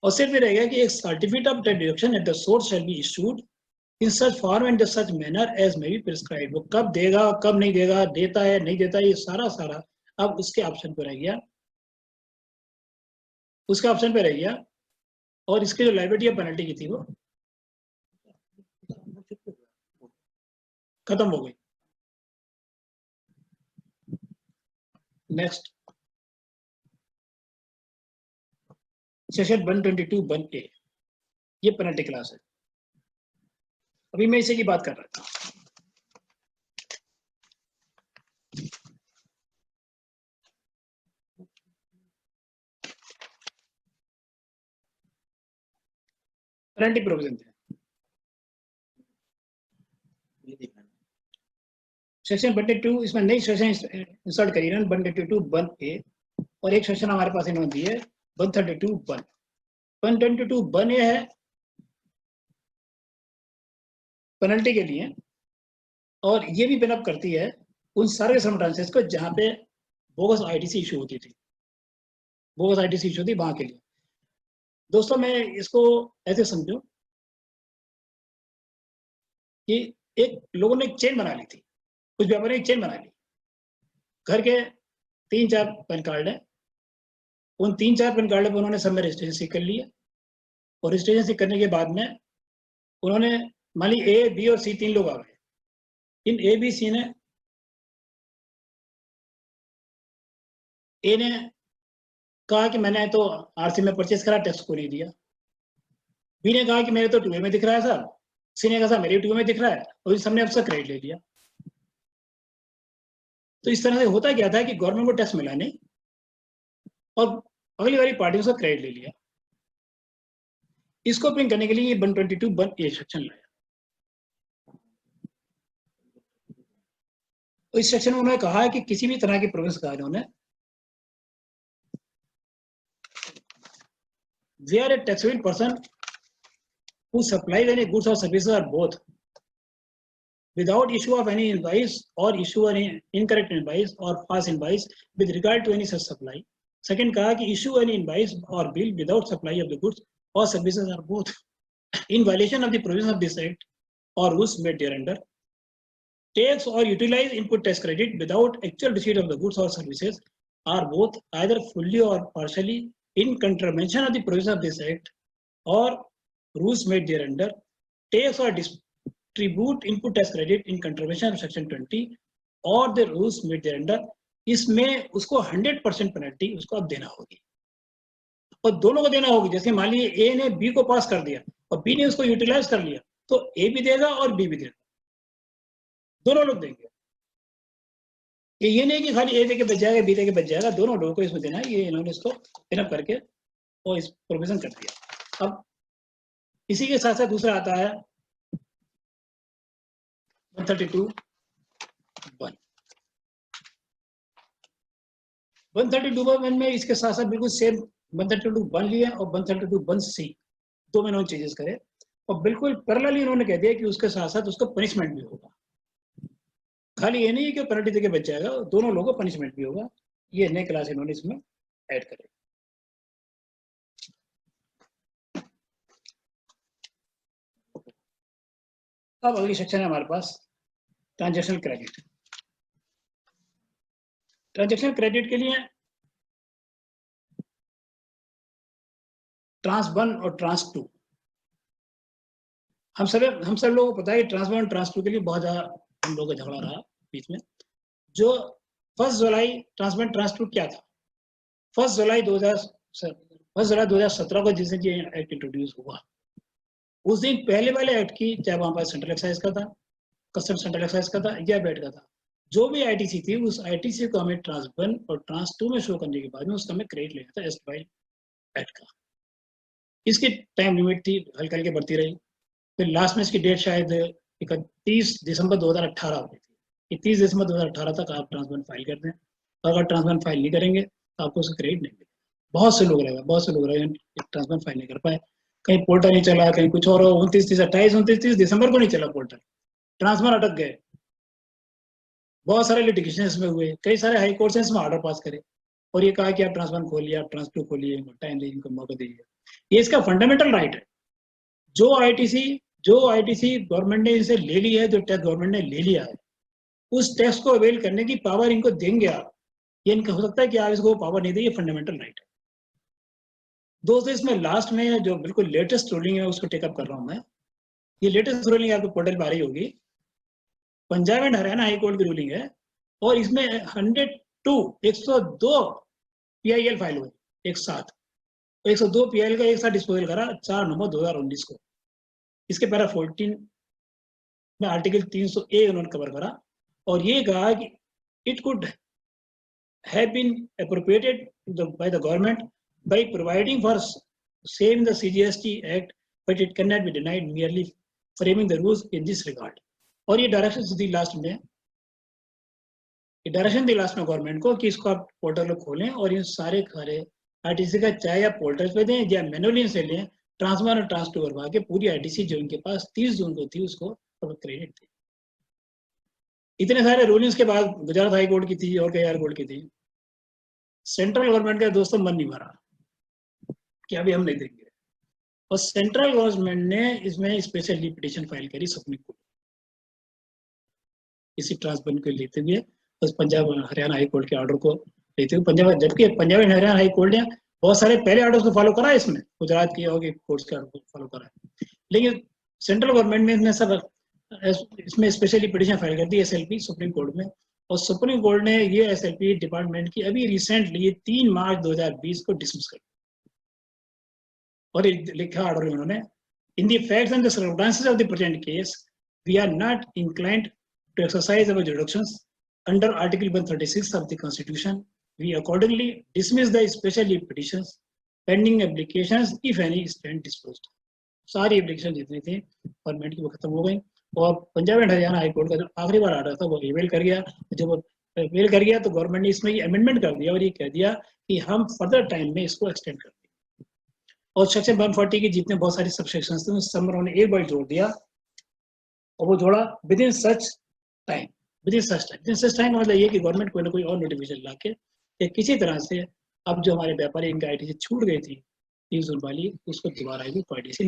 और सिर्फ ये रह गया कि एक certificate of deduction at the source shall be issued in such form and such manner as may be prescribed. वो कब देगा कब नहीं देगा, देता है नहीं देता, ये सारा अब उसके ऑप्शन पे रह गया, उसके ऑप्शन पे रह गया। और इसकी जो लायबिलिटी या पेनल्टी की थी वो खत्म हो गई। नेक्स्ट सेक्शन 122(1)(a), ये पेनल्टी क्लास है। अभी मैं इसी की बात कर रहा था। पेनल्टी प्रोविजन थे सेक्शन 122, इसमें नई सेक्शन इंसर्ट करी ना 122(1)(a), और एक सेक्शन हमारे पास इन्होंने दी है 132(1). 122(1)(a) है पेनल्टी के लिए, और ये भी पिन अप करती है उन सारे सर्कमस्टेंसेस को जहां पे बोगस ITC इशू होती थी, बोगस ITC इशू थी वहां के लिए। दोस्तों मैं इसको ऐसे समझो कि एक लोगों ने एक चेन बना ली थी, कुछ व्यापारी एक चेन बना ली, घर के 3-4 पैन कार्ड है, उन 3-4 पैन कार्ड पर उन्होंने सब में रजिस्ट्रेशन सीख कर लिया, और रजिस्ट्रेशन सीख करने के बाद में उन्होंने मान ली A, B और C 3 लोग आ गए। इन A, B, C ने A ने कहा कि मैंने तो RC में परचेस करा, टैक्स को नहीं दिया। B ने कहा कि मेरे तो 2A में दिख रहा है साहब, C ने कहा साहब मेरे 2A में दिख रहा है, और सबने अब से क्रेडिट ले लिया। तो इस तरह से होता क्या था कि गवर्नमेंट को टैक्स मिला नहीं और अगली वाली पार्टियों से क्रेडिट ले लिया। इसको प्रिंट करने के लिए ये 122(1)(a) सेक्शन लाया। तो इस सेक्शन में उन्होंने कहा है कि किसी भी तरह की प्रोविजन का इन्होंने where a taxable person who supplies any goods or services or both without issue of any invoice or issue any incorrect invoice or false invoice with regard to any such supply. Second कहा कि issue any invoice or bill without supply of the goods or services or both in violation of the provisions of this act or rules made thereunder, takes or utilize input tax credit without actual receipt of the goods or services are both either fully or partially in contravention of the provisions of this act or rules made thereunder, takes or distribute input tax credit in contravention of section 20 or the rules made thereunder, इसमें उसको 100% पेनल्टी उसको अब देना होगी, और दोनों को देना होगी। जैसे मान लीजिए A ने B को पास कर दिया और B ने उसको यूटिलाइज कर लिया, तो A भी देगा और B भी देगा, दोनों लोग देंगे। ये नहीं कि खाली A दे के बच जाएगा B दे के बच जाएगा, दोनों लोगों को इसमें देना है। ये इन्होंने इसको फिलअप करके और इस प्रोविजन कर दिया। अब इसी के साथ साथ दूसरा आता है 132(1). 132(1) में इसके साथ साथ बिल्कुल सेम 132(1) लिया और 132(1)(c) दो में इन्होंने चेंजेस करे, और बिल्कुल पैरेलली इन्होंने कह दिया कि उसके साथ साथ उसको पनिशमेंट भी होगा। खाली ये नहीं है कि पेनल्टी देके बच जाएगा, दोनों लोगों को पनिशमेंट भी होगा। ये नई क्लास इन्होंने इसमें ऐड करे। अब अगली सेक्शन है हमारे पास ट्रांजैक्शनल क्रेडिट। ट्रांजैक्शनल क्रेडिट के लिए ट्रांस 1 और ट्रांस 2, हम सब लोगों को पता है कि ट्रांस 1 और ट्रांस 2 के लिए बहुत ज्यादा हम लोगों का झगड़ा रहा बीच में। जो 1 जुलाई ट्रांस 1 ट्रांस 2 क्या था, 1 जुलाई 2017 को जिस दिन ये एक्ट इंट्रोड्यूस हुआ, उस दिन पहले वाले एक्ट की, चाहे वहां पर सेंट्रल एक्साइज का था, कस्टम सेंट्रल एक्साइज का था या बेट का था, जो भी आईटीसी थी, उस आईटीसी को हमें ट्रांस 1 और ट्रांस 2 में शो करने के बाद में उसका हमें क्रेडिट लेना था एस्ट बाई एक्ट का। इसकी टाइम लिमिट थी, हल्के हल्के बढ़ती रही। फिर लास्ट में इसकी डेट शायद 31 दिसंबर 2018 हो गई थी कि 30 दिसंबर 2018 तक आप ट्रांस 1 फाइल कर दें, और अगर ट्रांस 1 फाइल नहीं करेंगे तो आपको उसका क्रेडिट नहीं मिलेगा। बहुत से लोग रहे ट्रांस 1 फाइल नहीं कर पाए, कहीं पोर्टल नहीं चला, कहीं कुछ और, 29 दिसंबर को नहीं चला पोर्टल, ट्रांसफर अटक गए। बहुत सारे लिटिगेशन इसमें हुए, कई सारे हाई कोर्ट से इसमें ऑर्डर पास करे और ये कहा कि आप ट्रांस 1 खोलिए, आप ट्रांस 2 खोलिए, टाइम दीजिए, इनको मौका दीजिए। ये इसका फंडामेंटल राइट है। जो आईटीसी गवर्नमेंट ने इसे ले ली है, जो टैक्स गवर्नमेंट ने ले लिया है, उस टैक्स को अवेल करने की पावर इनको देंगे आप। ये इनका हो सकता है कि आप इसको पावर नहीं दें, ये फंडामेंटल राइट है। दोस्तों, इसमें लास्ट में जो बिल्कुल लेटेस्ट रूलिंग है उसको टेकअप कर रहा हूँ मैं। ये लेटेस्ट रूलिंग आपको पोर्टल पर आ रही होगी, Punjab and Haryana high court की रूलिंग है, और इसमें 102 पीआईएल फाइल हुए एक साथ, 102 पीआईएल का एक साथ डिस्पोजल करा 4 नवंबर 2019 को। इसके पैरा 14 में आर्टिकल 300A उन्होंने कवर करा और ये कहा कि it could have been appropriated by the government by providing for same in the CGST Act, but it cannot be denied merely framing the rules in this regard. और ये डायरेक्शन दी लास्ट में गवर्नमेंट को कि इसको आप पोर्टल खोलें और इन सारे आईटीसी का चाहे आप पोर्टल पे दें या मैनुअली से लें, ट्रांसफर और ट्रांस 2 करवा के पूरी आईटीसी जो इनके पास 30 जून को थी उसको क्रेडिट थे। इतने सारे रूलिंग्स के बाद गुजरात हाई कोर्ट की थी और कई हाई कोर्ट की थी, सेंट्रल गवर्नमेंट का दोस्तों मन नहीं भरा कि अभी हम नहीं देंगे, और सेंट्रल गवर्नमेंट ने इसमें स्पेशली पिटीशन फाइल करी सुप्रीम कोर्ट इसी ट्रांसफर को लेते हुए, बस पंजाब हरियाणा हाई कोर्ट के ऑर्डर को लेते हुए। जबकि Punjab and Haryana high court ने बहुत सारे पहले ऑर्डर्स को फॉलो करा है, इसमें गुजरात की और कोर्ट्स के ऑर्डर को फॉलो करा है, लेकिन सेंट्रल गवर्नमेंट ने इसमें स्पेशली पिटीशन फाइल कर दी एसएलपी सुप्रीम कोर्ट में, और सुप्रीम कोर्ट ने ये एसएलपी डिपार्टमेंट की अभी रिसेंटली 3 मार्च 2020 को डिसमिस कर दिया। और लिखा ऑर्डर में उन्होंने, in the facts and the circumstances of the present case we are not inclined to exercise our jurisdictions under article 136 of the constitution, we accordingly dismiss the special petitions pending applications if any stand disposed. सारी एप्लीकेशन जितनी थी गवर्नमेंट की वो खत्म हो गई, और Punjab and Haryana high court का जो आखिरी बार ऑर्डर था वो रिवेल कर गया। जब वो रिवेल कर गया तो गवर्नमेंट ने इसमें ये अमेंडमेंट कर दिया और ये कह दिया कि हम फर्दर टाइम में इसको एक्सटेंड कर दें, और सेक्शन 140 की जितने बहुत सारी सबसेक्शंस थे उस सब उन्होंने एक बार जोड़ दिया, और वो जोड़ा विद इन सच टाइम का मतलब ये कि गवर्नमेंट कोई ना कोई और नोटिफिकेशन ला के किसी तरह से अब जो हमारे व्यापारी इनका आईटीसी छूट गई थी 30 जून वाली, उसको दोबारा भी आईटीसी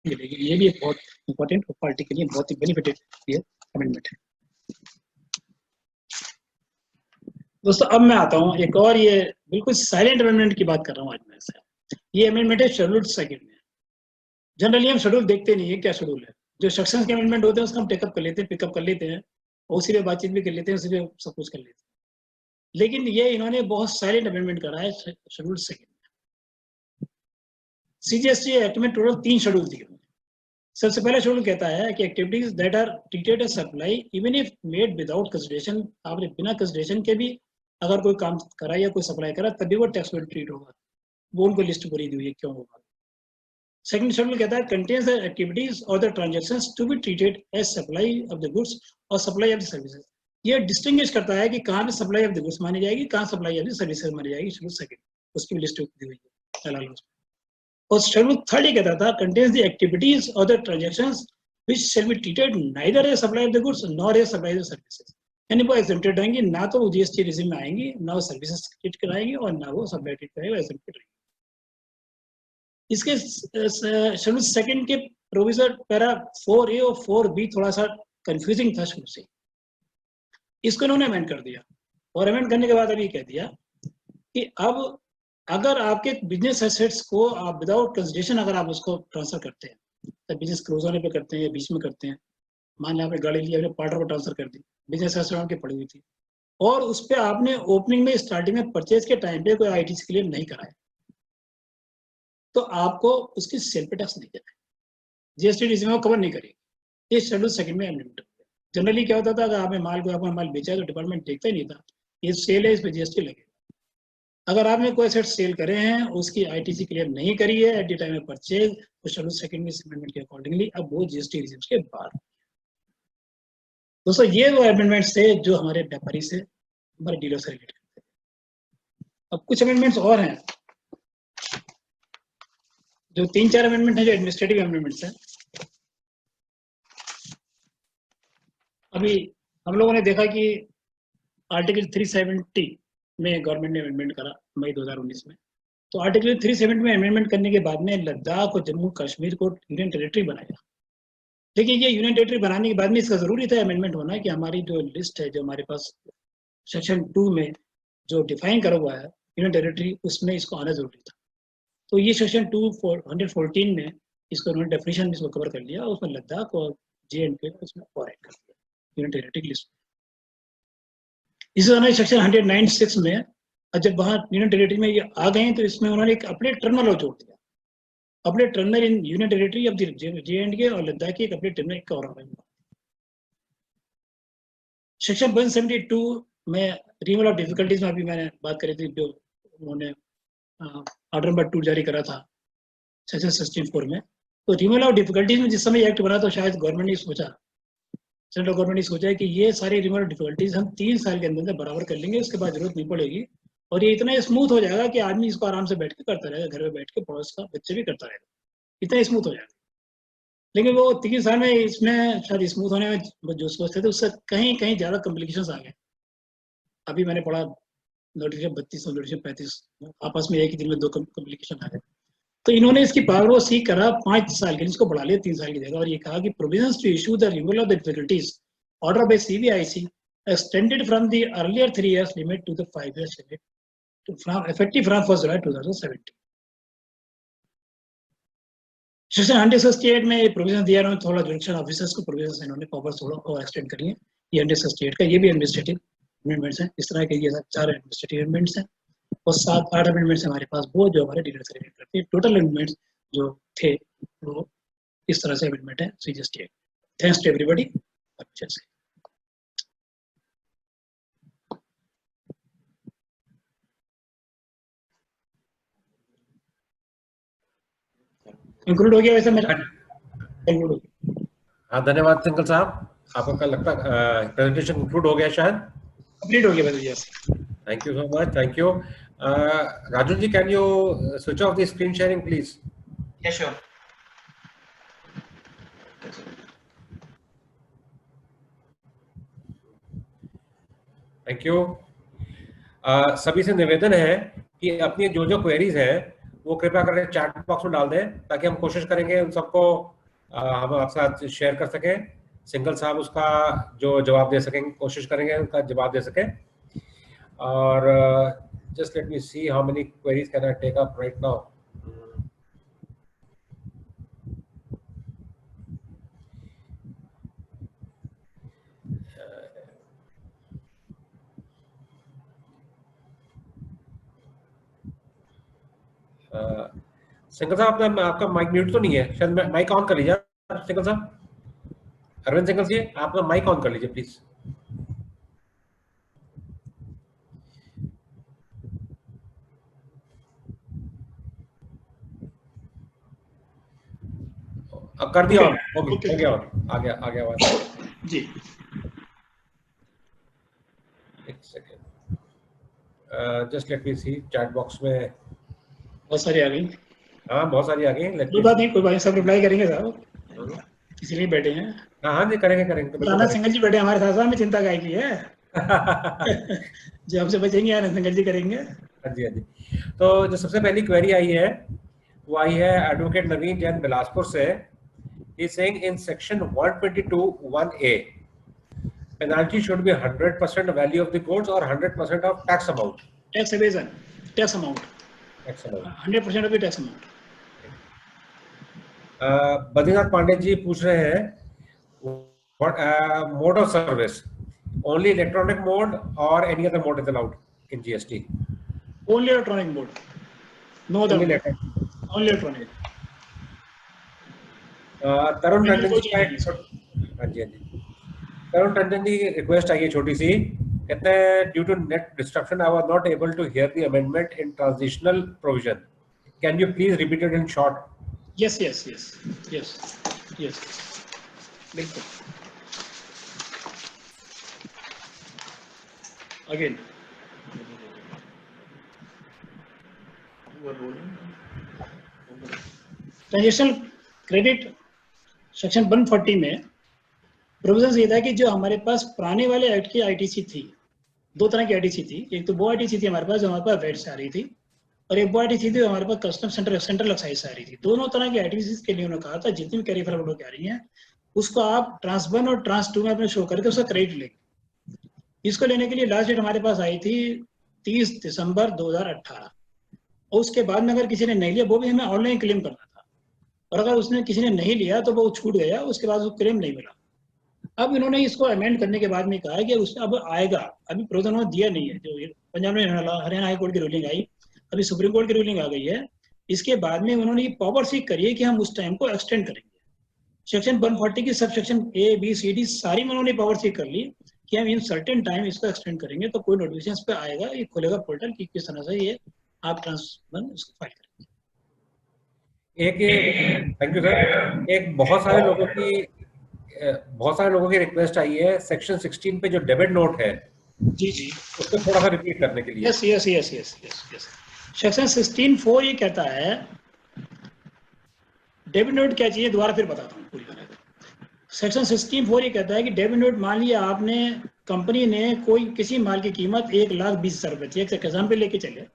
मिलेगी। ये भी एक बहुत इंपॉर्टेंट पार्टी के लिए बहुत ही बेनिफिटेड ये अमेंडमेंट है। दोस्तों, अब मैं आता हूँ एक और, ये बिल्कुल साइलेंट अमेंडमेंट की बात कर रहा हूँ आज मैं से। ये अमेंडमेंट है शेड्यूल सेकंड में। जनरली हम शेड्यूल देखते नहीं है क्या शेड्यूल है, जो सेक्शंस के अमेंडमेंट होते हैं उसको हम टेकअप कर लेते हैं, पिकअप कर लेते हैं, उसी पे बातचीत भी कर लेते हैं, उसी पे सब कुछ कर लेते हैं। लेकिन ये इन्होंने बहुत साइलेंट अमेंडमेंट करा है शेड्यूल सेकंड में। सीजीएसटी एक्ट में टोटल 3 शेड्यूल दिए हुए हैं। सबसे पहला शेड्यूल कहता है कि activities that are treated as supply even if made without consideration, आपने बिना कंसिडरेशन के भी अगर कोई काम करा या कोई सप्लाई करा तभी वो टैक्स में ट्रीट होगा, वो उनको लिस्ट पूरी दी हुई है क्यों होगा। सेकंड शेड्यूल कहता है कंटेन्स द एक्टिविटीज और the transactions to be treated as supply of the goods और सप्लाई ऑफ द सर्विसेज। ये डिस्टिंग्विश करता है कि कहाँ पे सप्लाई ऑफ द गुड्स मानी जाएगी, कहाँ सप्लाई ऑफ द सर्विसेज मानी जाएगी। शेड्यूल सेकंड उसकी भी लिस्ट दी हुई है। और शेड्यूल थर्ड ये कहता था कंटेन्स द एक्टिविटीज और the transactions which shall be treated neither as supply of the goods nor as supply of services. यानी वो एग्जेम्प्टेड रहेंगी, ना तो वो जीएसटी रिजिम में आएंगी, ना वो सर्विसेज ट्रीट कराएंगी और ना वो सप्लाई ट्रीट करेंगे, एग्जेम्प्टेड रहेंगी। इसके शेड्यूल सेकंड के प्रोविजन पैरा 4A और 4B थोड़ा सा कंफ्यूजिंग था शुरू से, इसको इन्होंने अमेंड कर दिया। और अमेंड करने के बाद अभी कह दिया कि अब अगर आपके बिजनेस एसेट्स को आप विदाउट कंसिडरेशन अगर आप उसको ट्रांसफर करते हैं, तो बिजनेस क्लोज होने पे करते हैं या बीच में करते हैं, मान लिया आपने गाड़ी ली, आपने पार्टनर को ट्रांसफर कर दी, बिजनेस एसेट आपके पड़ी हुई थी और उस पे आपने ओपनिंग में स्टार्टिंग में परचेज के टाइम पे कोई आईटीसी क्लेम नहीं कराया, तो आपको उसकी सेल पे टैक्स नहीं देना है, जीएसटी डीसी में कवर नहीं करेगी। ये शेड्यूल सेकंड में अमेंडमेंट। जनरली क्या होता था, अगर आपने आपका माल बेचा है तो डिपार्टमेंट देखता ही नहीं था, ये सेल है, इस पे जीएसटी लगेगा। अगर आपने कोई एसेट सेल करे हैं, उसकी आईटीसी क्लेम नहीं करी है at the time of purchase, तो शेड्यूल सेकंड में अमेंडमेंट के अकॉर्डिंगली अब वो जीएसटी रिजीव्स के बाद। दोस्तों ये वो अमेंडमेंट्स थे जो हमारे व्यापारी से, हमारे डीलर से रिलेटेड थे। अब कुछ अमेंडमेंट्स और हैं, जो 3-4 अमेंडमेंट है जो एडमिनिस्ट्रेटिव अमेंडमेंट्स हैं। अभी हम लोगों ने देखा कि आर्टिकल 370 में गवर्नमेंट ने अमेंडमेंट करा मई 2019 में। तो आर्टिकल 370 में अमेंडमेंट करने के बाद में लद्दाख और जम्मू कश्मीर को यूनियन टेरिटरी बनाया। देखिए ये यूनियन टेरिटरी बनाने के बाद में इसका जरूरी था अमेंडमेंट होना कि हमारी जो लिस्ट है, जो हमारे पास सेक्शन 2 में जो डिफाइन करा हुआ है यूनियन टेरिटरी, उसमें इसको आना जरूरी था। तो ये सेक्शन 214 में इसको उन्होंने डेफिनेशन में इसको कवर कर लिया, उसमें लद्दाख और JNK उसमें और ऐड कर दिया यूनियन टेरिटरी की लिस्ट। इसी तरह सेक्शन 196 में जब वहाँ यूनियन टेरिटरी में ये आ गए तो इसमें उन्होंने एक अपने टर्मिनल जोड़ दिया, अपने terminal in union territory of JNK और लद्दाख की एक अपने टर्मिनल एक और सेक्शन 172 में रिमूवल ऑफ डिफिकल्टीज में अभी मैंने बात करी थी, जो उन्होंने ऑर्डर नंबर 2 जारी करा था सेक्शन 64 में। तो रिमूवल ऑफ डिफिकल्टीज में जिस समय एक्ट बना तो शायद गवर्नमेंट ने सोचा, सेंट्रल गवर्नमेंट ने सोचा कि ये सारी रिमूवल डिफिकल्टीज हम 3 साल के अंदर बराबर कर लेंगे, उसके बाद जरूरत नहीं पड़ेगी और ये इतना स्मूथ हो जाएगा कि आदमी इसको आराम से बैठ के करता रहेगा, घर में बैठ के, पड़ोस का बच्चे भी करता रहेगा, इतना स्मूथ हो जाएगा। लेकिन वो 3 साल में इसमें शायद स्मूथ होने में जो सोचते थे उससे कहीं कहीं ज़्यादा कॉम्प्लिकेशंस आ गए। अभी मैंने पढ़ा नोटिफिकेशन 32 और नोटिफिकेशन 35 आपस में एक ही दिन में 2 कॉम्प्लिकेशन आ गए। तो इन्होंने इसकी पावर को सीख करा 5 साल के लिए, इसको बढ़ा लिया 3 साल की जगह, और ये कहा कि provisions to issue the removal of the difficulties order by CBIC extended from the earlier 3 years limit to the 5 years limit from effective from 1st July 2017। Section 168 में ये प्रोविजन दिया उन्होंने, थोड़ा जुडिशियल ऑफिसर्स को प्रोविजन इन्होंने पावर थोड़ा और एक्सटेंड करी है। ये 168 का, ये भी एडमिनिस्ट्रेटिव अमेंडमेंट्स हैं। इस तरह के ये 4 एडमिनिस्ट्रेटिव अमेंडमेंट्स हैं और 7-8 अमेंडमेंट्स हमारे पास वो जो हमारे डीलर से रिलेटेड करते हैं। टोटल अमेंडमेंट्स जो थे वो इस तरह से अमेंडमेंट है CGST। Thanks to everybody. अच्छे से इंक्लूड हो गया वैसे मेरा इंक्लूड हो गया। हाँ धन्यवाद सिंघल साहब, आपका लगता है प्रेजेंटेशन इंक्लूड हो गया, शायद कंप्लीट हो गया वैसे। Yes, thank you so much, thank you. Raju ji, can you switch off the screen sharing please? Yes sure. Thank you. सभी से निवेदन है कि अपनी जो जो क्वेरीज हैं वो कृपया करके चैट बॉक्स में डाल दें, ताकि हम कोशिश करेंगे उन सबको हम आपके साथ शेयर कर सकें। सिंघल साहब उसका जो जवाब दे सकेंगे, कोशिश करेंगे उनका जवाब दे सकें। और just let me see how many queries can I take up right now. Singhal साहब, आपका माइक म्यूट तो नहीं है शायद? माइक ऑन कर लीजिए सिंघल साहब। अरविंद सिंघल जी, आप माइक ऑन कर लीजिए प्लीज। अब कर दिया ऑन, हो गया ऑन, आ गया आवाज जी। एक सेकेंड, जस्ट लेट मी सी चैट बॉक्स में। बहुत सारी आ गई। हाँ बहुत सारी आ गई। कोई बात नहीं, सब रिप्लाई करेंगे साहब, इसीलिए बैठे हैं। हाँ जी, करेंगे आनंद सिंघल जी बैठे हमारे साथ, हमें चिंता काय की है। जो हमसे बचेंगे आनंद सिंघल जी करेंगे। हाँ जी, हाँ जी। तो जो सबसे पहली क्वेरी आई है वो आई है एडवोकेट नवीन जैन बिलासपुर से। He is saying in section 122(1)(a) penalty should be 100% value of the goods और 100% of tax amount. Tax evasion, tax amount 100% of the tax amount. Badrinath Pandey ji पूछ रहे हैं mode of service Only electronic mode or any other mode is allowed in GST? Only electronic mode. No other Only mode. electronic. Only electronic. Tarun Manual Tandon कोई जी चीज का नहीं है एक इसमें। हाँ जी हाँ जी, तरुण टंडन जी की रिक्वेस्ट आई है छोटी सी, कहते हैं due to net disruption I was not able to hear the amendment in transitional provision, can you please repeat it in short? Yes, yes, yes, yes, yes. बिल्कुल. Again. ट्रांजेक्शनल क्रेडिट सेक्शन 140 में प्रोविजन ये था कि जो हमारे पास पुराने वाले एक्ट की आईटीसी थी, दो तरह की आईटीसी थी. एक तो वो आईटीसी थी हमारे पास जो हमारे पास वेट से आ रही थी, और एक वो आईटीसी थी जो हमारे पास कस्टम सेंट्रल एक्साइज से आ रही थी. दोनों तरह की आईटीसी के लिए उन्होंने कहा था जितनी भी कैरी फॉरवर्ड होकर आ रही है उसको आप ट्रांस 1 और ट्रांस 2 में अपने शो करके उसका क्रेडिट लेंगे. इसको लेने के लिए लास्ट डेट हमारे पास आई थी 30 दिसंबर 2018, और उसके बाद में अगर किसी ने नहीं लिया वो भी हमें ऑनलाइन क्लेम करना था, और अगर उसने किसी ने नहीं लिया तो वो छूट गया, उसके बाद उसको क्लेम नहीं मिला. अब इन्होंने इसको अमेंड करने के बाद में कहा है कि उसमें अब आएगा, अभी प्रोविजन उन्होंने दिया नहीं है. जो पंजाब में हरियाणा हाई कोर्ट की रूलिंग आई, अभी सुप्रीम कोर्ट की रूलिंग आ गई है, इसके बाद में उन्होंने ये पावर सीक करी है कि हम उस टाइम को एक्सटेंड करेंगे. सेक्शन 140 की सब section A B C D सारी में उन्होंने पावर सीक कर ली कि हम इन सर्टेन टाइम इसको एक्सटेंड करेंगे. तो कोई नोटिफिकेशन पे आएगा, ये खुलेगा पोर्टल की किस तरह से ये आप ट्रांसफर इसको फाइल करेंगे. एक थैंक यू सर. एक बहुत सारे लोगों की रिक्वेस्ट आई है सेक्शन 16 पे जो डेबिट नोट है जी जी, उसको थोड़ा सा रिपीट करने के लिए. Yes yes yes yes yes yes. Section 16(4) ये कहता है, डेबिट नोट क्या चाहिए दोबारा फिर बताता हूँ पूरी तरह. सेक्शन 16(4) ये कहता है कि डेबिट नोट, मान लिया आपने कंपनी ने कोई किसी माल की कीमत 1,20,000 रुपए थी, एक एग्जाम्पल लेके चले,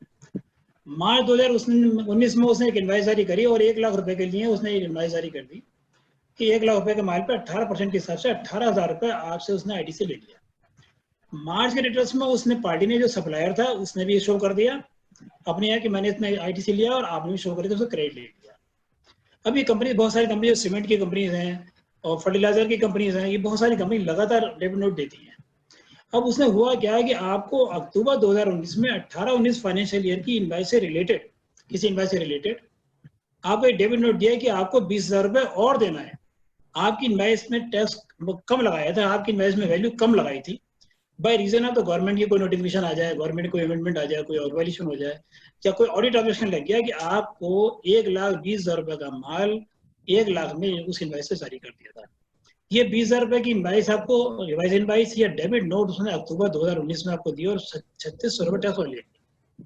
मार्च 2019 में उसने एक इनवाइस जारी करी और 1 लाख रुपए के लिए उसने एक इनवाइस जारी कर दी कि 1 लाख रुपए के माल पे 18% के हिसाब से 18,000 रुपए आपसे उसने आईटीसी ले लिया. मार्च के डिटेल्स में उसने पार्टी ने जो सप्लायर था उसने भी शो कर दिया अपने यहाँ कि मैंने इतना आईटीसी लिया, और आपने भी शो कर दिया उसको क्रेडिट ले लिया. अब ये कंपनी, बहुत सारी कंपनी, सीमेंट की कंपनीज हैं और फर्टिलाइजर की कंपनीज हैं, ये बहुत सारी कंपनी लगातार डेबिट नोट देती हैं. अब उसने हुआ क्या है कि आपको अक्टूबर 2019 में 18-19 फाइनेंशियल ईयर की इनवाइस से रिलेटेड, किसी इनवाइस से रिलेटेड आपको एक डेबिट नोट दिया है कि आपको 20,000 रुपए और देना है. आपकी इनवाइस में टैक्स कम लगाया था, आपकी इनवाइस में वैल्यू कम लगाई थी, बाय रीजन ऑफ तो गवर्नमेंट की कोई नोटिफिकेशन आ जाए, गवर्नमेंट कोई अमेंडमेंट आ जाए, कोई और वैल्यूशन हो जाए, या कोई ऑडिट ऑब्जेक्शन लग गया कि आपको 1,20,000 रुपए का माल 1 लाख में उस इनवाइस से जारी कर दिया था. ये 20,000 रुपए की इनवाइस आपको, रिवाइज इनवाइस या डेबिट नोट उसने अक्टूबर 2019 में आपको दी और 3600 रुपए टैक्स और ले लिया.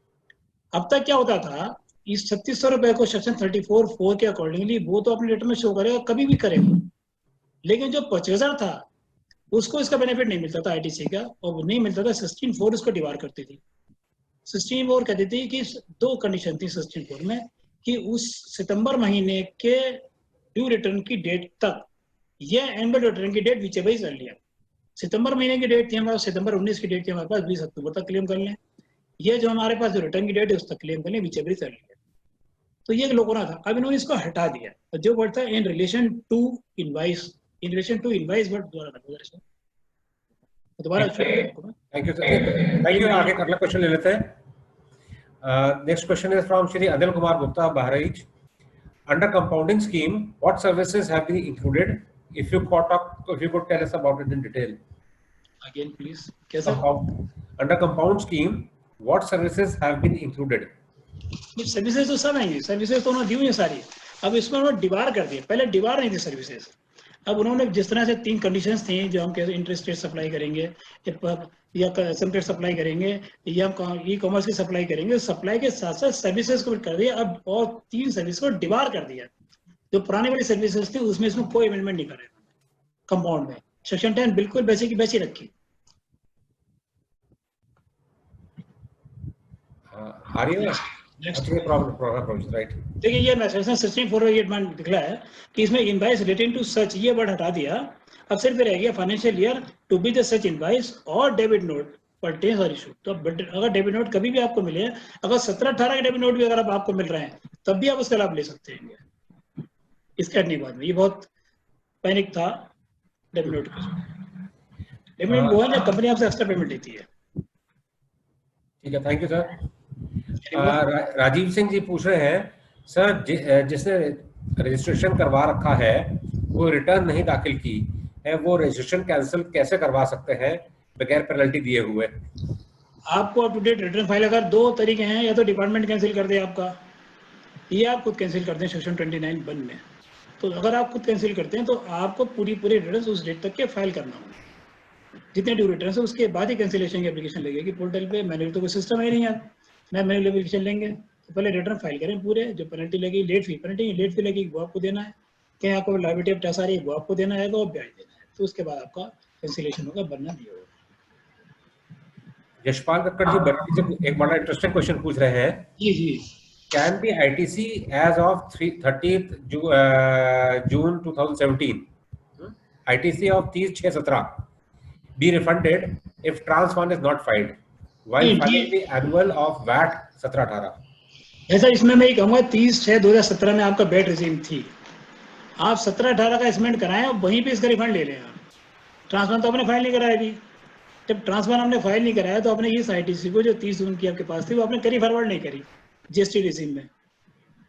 अब तक क्या होता था, इस 3600 रुपए को सेक्शन 34(4) के अकॉर्डिंगली वो तो अपने रिटर्न में शो करेगा, कभी भी करेगा, लेकिन जो परचेजर था उसको इसका बेनिफिट नहीं मिलता था आईटीसी का, और वो नहीं मिलता था. 16(4) उसको डिवार करती थी. 16(4) कहती थी कि दो कंडीशन थी 16(4) में कि उस सितंबर महीने के ड्यू रिटर्न की डेट तक या एनुअल रिटर्न की डेट विचेबल कर लिया. सितंबर महीने की डेट थी हमारे पास, सितंबर 19 की डेट थी हमारे पास, 20 अक्टूबर तक क्लेम कर लें. ये जो हमारे पास जो रिटर्न की डेट है उस तक क्लेम कर लें, विचेबल कर लिया. तो ये लोगों था. अब इन्होंने इसको हटा दिया, तो जो वर्ड था in relation to invoice, in relation to invoice word दोबारा thank you sir. Thank you. आगे अगला क्वेश्चन ले लेते हैं. Next question is from Shri Anil Kumar Gupta, Bahraich. Under compounding scheme what services have been included? If you could tell us about it in detail. Again, please. कैसा? Under compound scheme, what services have been included? Services तो सब आएंगी, सर्विसेज तो उन्होंने दी हुई है सारी. अब इसमें उन्होंने डिवार कर दिया, पहले डिवार नहीं थी सर्विसेज. अब उन्होंने जिस तरह से 3 कंडीशंस थी, जो हम कहते हैं इंटरेस्ट रेट सप्लाई करेंगे या कंजम्पशन रेट सप्लाई करेंगे या हम ई कॉमर्स की सप्लाई करेंगे, सप्लाई के साथ साथ सर्विसेज को कर दिया. अब और 3 सर्विस को डिवार कर दिया. जो पुरानी वाली सर्विसेज थी उसमें इसमें कोई अमेंडमेंट नहीं करेगा. कंपाउंड में सेक्शन 10 बिल्कुल वैसे की वैसी रखी. देखिए ये सेक्शन 16(4) निकला है कि इसमें इनवाइस रिलेटिंग टू सच, ये वर्ड हटा दिया. अब सिर्फ रह गया financial year to be the such invoice और डेबिट नोट परटेन्स और इशू. तो अगर डेबिट नोट कभी भी आपको मिले, अगर 17-18 के डेबिट नोट भी अगर आपको मिल रहे हैं तब भी आप उसका लाभ ले सकते हैं. इसके हटने के बाद में ये बहुत पैनिक था डेबिट नोट का. पेमेंट वो है ना, कंपनी आपसे एक्स्ट्रा पेमेंट लेती है। ठीक है, thank you sir. Rajeev Singh ji पूछ रहे हैं सर, जिसने रजिस्ट्रेशन करवा रखा है वो रिटर्न नहीं दाखिल की है, वो रजिस्ट्रेशन कैंसिल कैसे करवा सकते हैं बगैर पेनल्टी दिए हुए? आपको up to date return file, अगर दो तरीके हैं, या तो डिपार्टमेंट कैंसिल कर दे आपका, या आप खुद कैंसिल करते हैं सेक्शन 29 वन में। तो अगर आप खुद कैंसिल करते हैं तो आपको पूरी रिटर्न उस डेट तक के फाइल करना होगा, जितने ड्यू रिटर्न है उसके बाद ही कैंसिलेशन की एप्लीकेशन लगेगी पोर्टल पे। मैनुअल तो कोई सिस्टम है नहीं है, मैं मैनुअल एप्लीकेशन लेंगे तो पहले रिटर्न फाइल करें पूरे, जो पेनल्टी लगी, लेट फी लगेगी वो आपको देना है, क्या आपको लाइबिलिटी ऑफ टैक्स आ रही है वो आपको देना है और ब्याज देना है, तो उसके बाद आपका कैंसिलेशन होगा, वरना नहीं होगा। यशपाल कक्कड़ जी बरेली से एक बड़ा इंटरेस्टिंग क्वेश्चन पूछ रहे हैं। जी जी। Can the ITC as of 30th June 2017, ITC of 30/6/17 be refunded if trans one is not filed while filing the annual of VAT 17/18? ऐसा इसमें मैं कहूँगा 30/6/2017 में आपका बैट रिजीम थी, आप 17/18 का इसमेंट कराएं और वहीं पे इसका रिफंड ले लें। आप ट्रांसफर तो आपने फाइल नहीं कराया अभी, जब ट्रांसफर हमने फाइल नहीं कराया तो आपने इस आईटीसी को जो 30 जून की आपके पास थी वो आपने करी फॉरवर्ड नहीं करी जीएसटी रिसीम में।